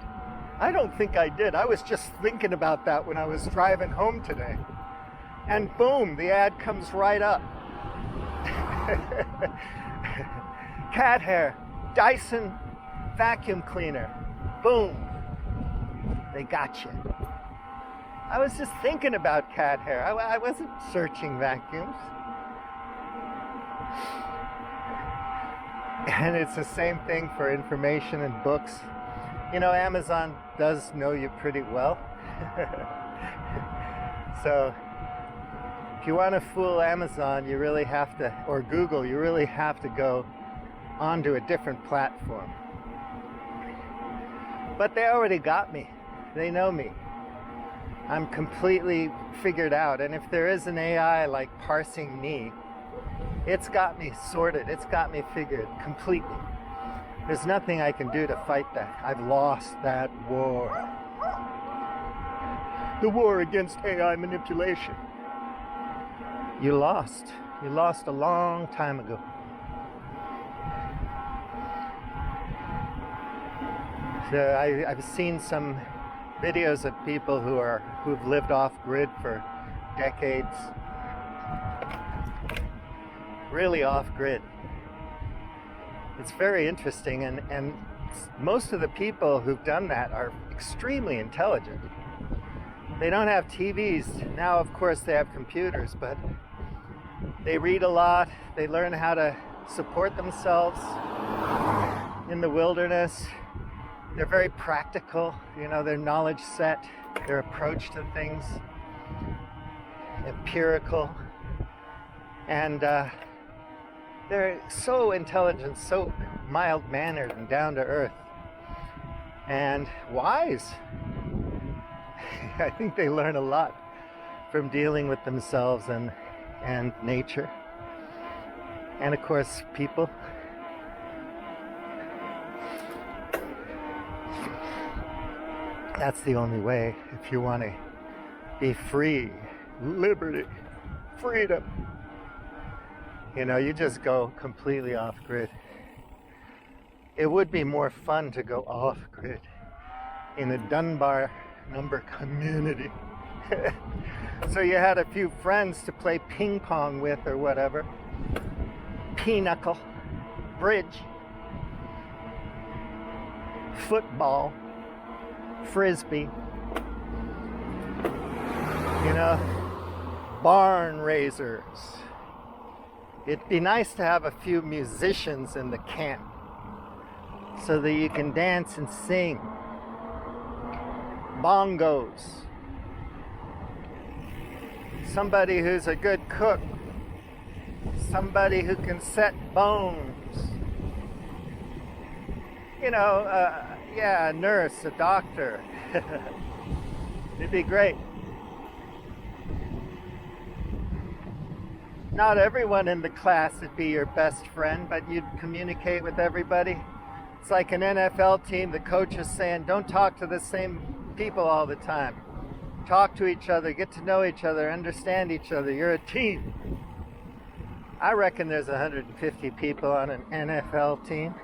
I don't think I did. I was just thinking about that when I was driving home today. And boom, the ad comes right up. Cat hair, Dyson vacuum cleaner. Boom. They got you. I was just thinking about cat hair. I wasn't searching vacuums. And it's the same thing for information and books. You know, Amazon does know you pretty well. So if you want to fool Amazon, you really have to, or Google, you really have to go onto a different platform. But they already got me. They know me. I'm completely figured out. And if there is an AI like parsing me, it's got me sorted. It's got me figured completely. There's nothing I can do to fight that. I've lost that war. The war against AI manipulation. You lost. You lost a long time ago. So I've seen some videos of people who've lived off grid for decades. Really off grid. It's very interesting, and most of the people who've done that are extremely intelligent. They don't have TVs. Now, of course, they have computers, but they read a lot. They learn how to support themselves in the wilderness. They're very practical, you know, their knowledge set, their approach to things, empirical, and they're so intelligent, so mild-mannered and down-to-earth, and wise. I think they learn a lot from dealing with themselves and nature, and of course, people. That's the only way if you want to be free, liberty, freedom. You know, you just go completely off grid. It would be more fun to go off grid in a Dunbar number community. So you had a few friends to play ping pong with or whatever. Pinochle, bridge, football, frisbee, you know, barn raisers. It'd be nice to have a few musicians in the camp so that you can dance and sing. Bongos. Somebody who's a good cook. Somebody who can set bones. You know, a nurse, a doctor. It'd be great. Not everyone in the class would be your best friend, but you'd communicate with everybody. It's like an NFL team, the coach is saying, don't talk to the same people all the time. Talk to each other, get to know each other, understand each other. You're a team. I reckon there's 150 people on an NFL team.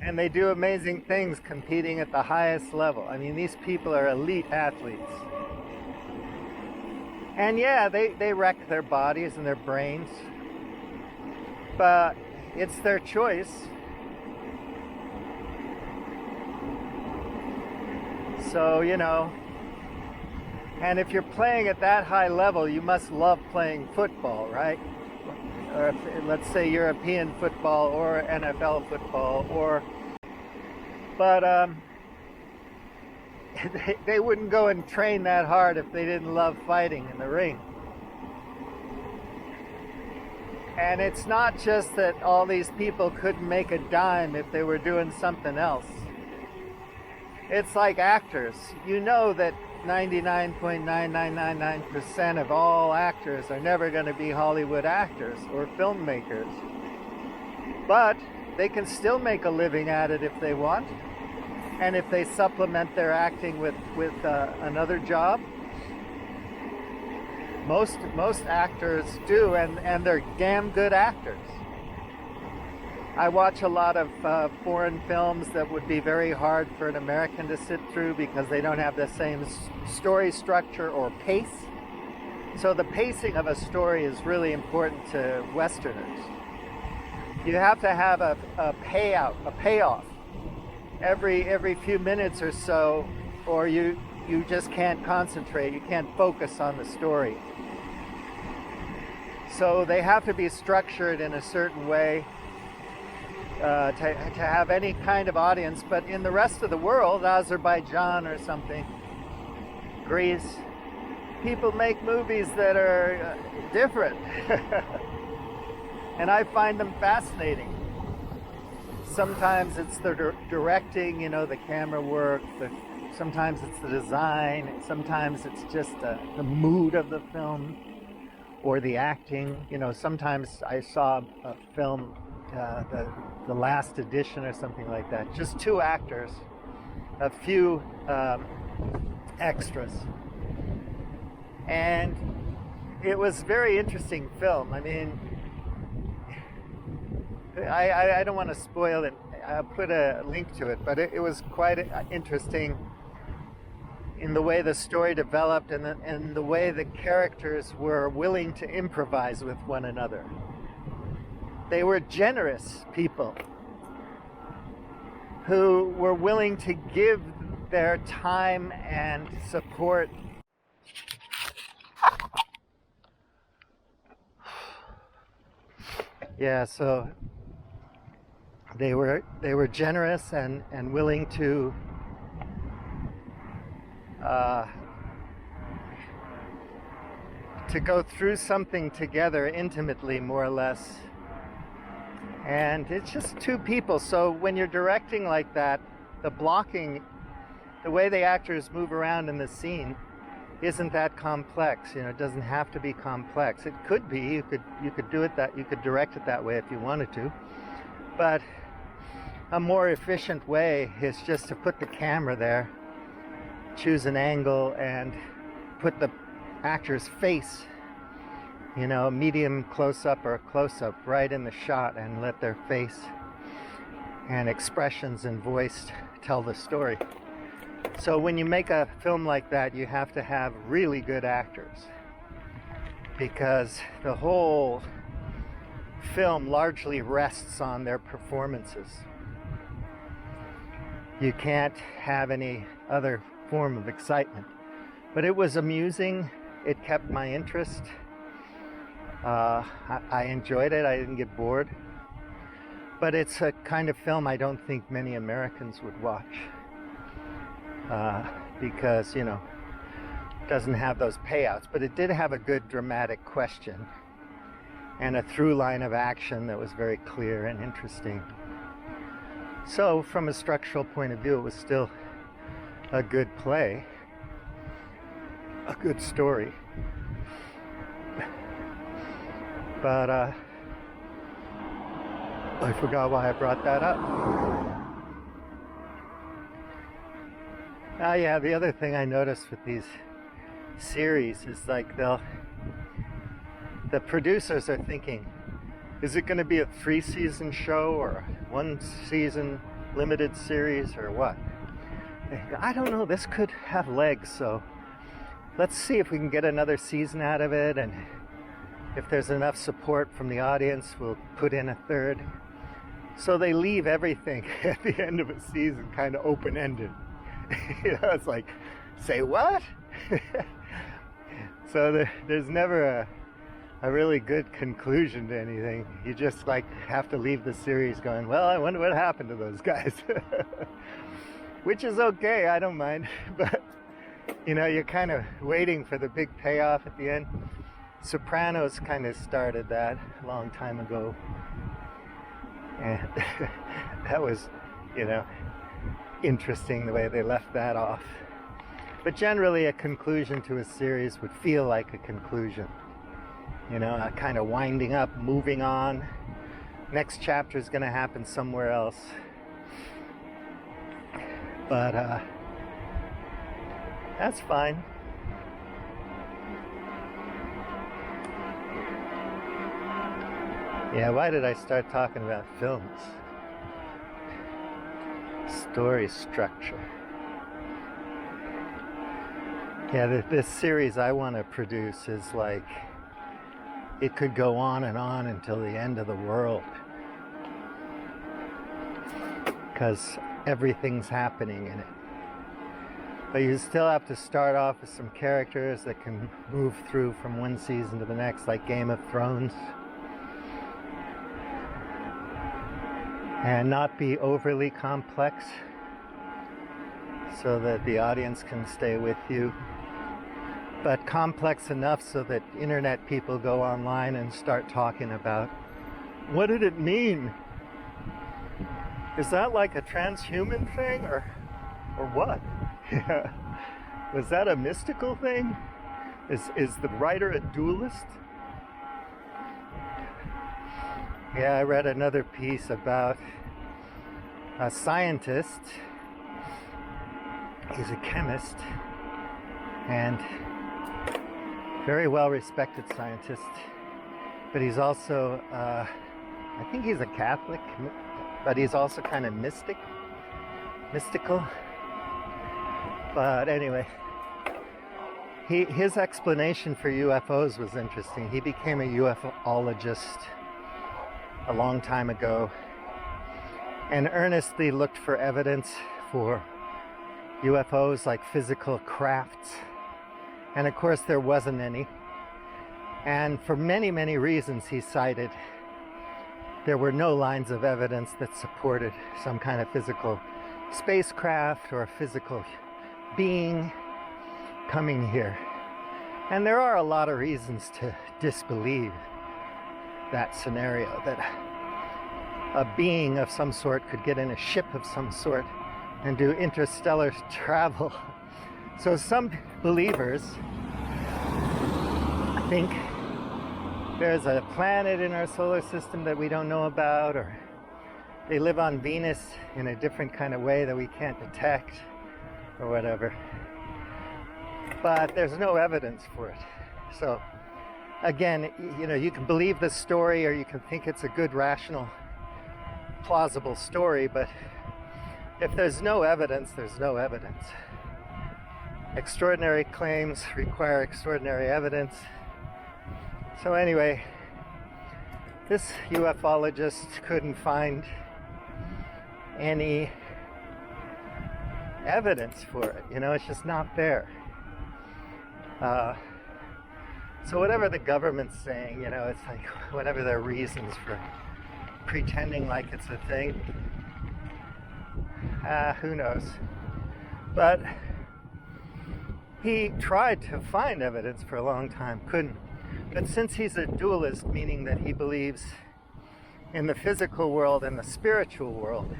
And they do amazing things competing at the highest level. I mean, these people are elite athletes. And yeah, they wreck their bodies and their brains. But it's their choice. So, you know, and if you're playing at that high level, you must love playing football, right? Or if, let's say European football or NFL football, but they wouldn't go and train that hard if they didn't love fighting in the ring. And it's not just that all these people couldn't make a dime if they were doing something else. It's like actors. You know that 99.9999% of all actors are never going to be Hollywood actors or filmmakers. But they can still make a living at it if they want. And if they supplement their acting with another job. Most actors do, and they're damn good actors. I watch a lot of foreign films that would be very hard for an American to sit through because they don't have the same story structure or pace. So the pacing of a story is really important to Westerners. You have to have a payoff every few minutes or so, or you just can't concentrate, you can't focus on the story. So they have to be structured in a certain way to have any kind of audience. But in the rest of the world, Azerbaijan or something, Greece, people make movies that are different. And I find them fascinating. Sometimes it's the directing, you know, the camera work, sometimes it's the design, sometimes it's just the mood of the film or the acting. You know, sometimes I saw a film, the last edition or something like that, just two actors, a few extras. And it was a very interesting film. I mean, I don't want to spoil it. I'll put a link to it, but it was quite interesting in the way the story developed and the way the characters were willing to improvise with one another. They were generous people who were willing to give their time and support. Yeah, so they were generous and willing to go through something together intimately, more or less. And it's just two people. So when you're directing like that, the blocking, the way the actors move around in the scene isn't that complex. You know, it doesn't have to be complex. It could be. You could do it that, you could direct it that way if you wanted to. But a more efficient way is just to put the camera there, choose an angle, and put the actor's face, you know, medium close-up or close-up right in the shot, and let their face and expressions and voice tell the story. So when you make a film like that, you have to have really good actors, because the whole film largely rests on their performances. You can't have any other form of excitement. But it was amusing. It kept my interest. I enjoyed it. I didn't get bored. But it's a kind of film I don't think many Americans would watch. Because, you know, it doesn't have those payouts. But it did have a good dramatic question and a through line of action that was very clear and interesting. So from a structural point of view, it was still a good play, a good story. But I forgot why I brought that up. Yeah, the other thing I noticed with these series is like the producers are thinking, is it going to be a 3-season show or a 1-season limited series or what? I don't know, this could have legs, so let's see if we can get another season out of it, and if there's enough support from the audience, we'll put in a third. So they leave everything at the end of a season kind of open-ended. It's like, say what? So there's never a really good conclusion to anything. You just like have to leave the series going, well, I wonder what happened to those guys. Which is okay, I don't mind. But, you're kind of waiting for the big payoff at the end. Sopranos kind of started that a long time ago. And that was, interesting the way they left that off. But generally a conclusion to a series would feel like a conclusion. A kind of winding up, moving on. Next chapter is going to happen somewhere else. But that's fine. Yeah, why did I start talking about films? Story structure. Yeah, this series I want to produce is like, it could go on and on until the end of the world. Because everything's happening in it. But you still have to start off with some characters that can move through from one season to the next, like Game of Thrones. And not be overly complex so that the audience can stay with you. But complex enough so that internet people go online and start talking about, what did it mean? Is that like a transhuman thing or what? Yeah. Was that a mystical thing? Is the writer a dualist? Yeah, I read another piece about a scientist. He's a chemist and very well respected scientist, but he's also, I think he's a Catholic, but he's also kind of mystical. But anyway, his explanation for UFOs was interesting. He became a UFOologist a long time ago and earnestly looked for evidence for UFOs like physical crafts. And of course there wasn't any. And for many, many reasons he cited, there were no lines of evidence that supported some kind of physical spacecraft or physical being coming here. And there are a lot of reasons to disbelieve that scenario, that a being of some sort could get in a ship of some sort and do interstellar travel. So some believers think there's a planet in our solar system that we don't know about, or they live on Venus in a different kind of way that we can't detect, or whatever. But there's no evidence for it. So again, you can believe the story or you can think it's a good, rational, plausible story, but if there's no evidence, there's no evidence. Extraordinary claims require extraordinary evidence. So anyway, this ufologist couldn't find any evidence for it. It's just not there. So whatever the government's saying, it's like whatever their reasons for pretending like it's a thing, who knows. But he tried to find evidence for a long time, couldn't. But since he's a dualist, meaning that he believes in the physical world and the spiritual world,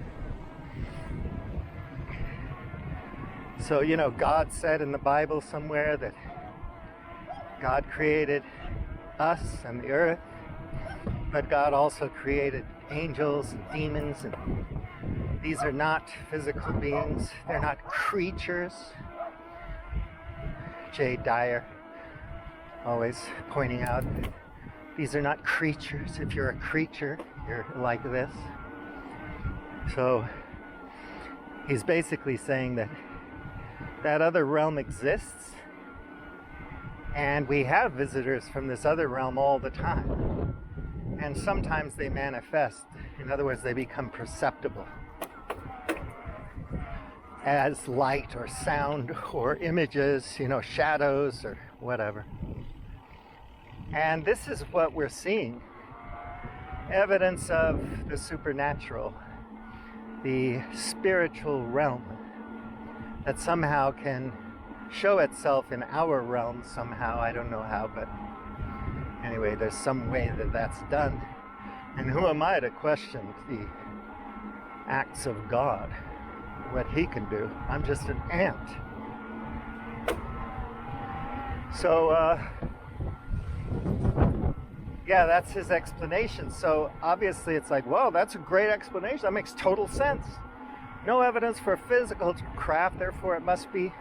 so God said in the Bible somewhere that God created us and the earth, but God also created angels and demons, and these are not physical beings, they're not creatures. Jay Dyer always pointing out that these are not creatures. If you're a creature, you're like this. So he's basically saying that that other realm exists, and we have visitors from this other realm all the time. And sometimes they manifest. In other words, they become perceptible. as light or sound or images, shadows or whatever. And this is what we're seeing. Evidence of the supernatural, the spiritual realm that somehow can show itself in our realm somehow. I don't know how, but anyway, there's some way that that's done. And who am I to question the acts of God, what he can do? I'm just an ant. So, yeah, that's his explanation. So obviously it's like, well, that's a great explanation. That makes total sense. No evidence for physical craft, therefore it must be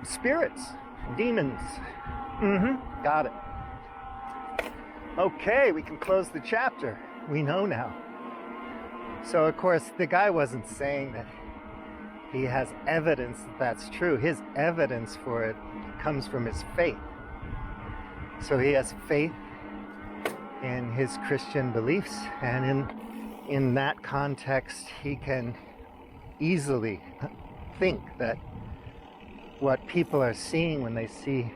spirits, demons. Got it. Okay, we can close the chapter. We know now. So of course, the guy wasn't saying that he has evidence that that's true. His evidence for it comes from his faith. So he has faith in his Christian beliefs, and in that context he can easily think that what people are seeing when they see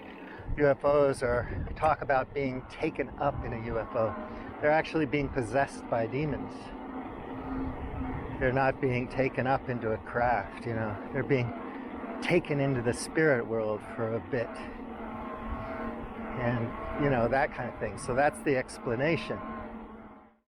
UFOs or talk about being taken up in a UFO, they're actually being possessed by demons. They're not being taken up into a craft, they're being taken into the spirit world for a bit. And, that kind of thing. So that's the explanation.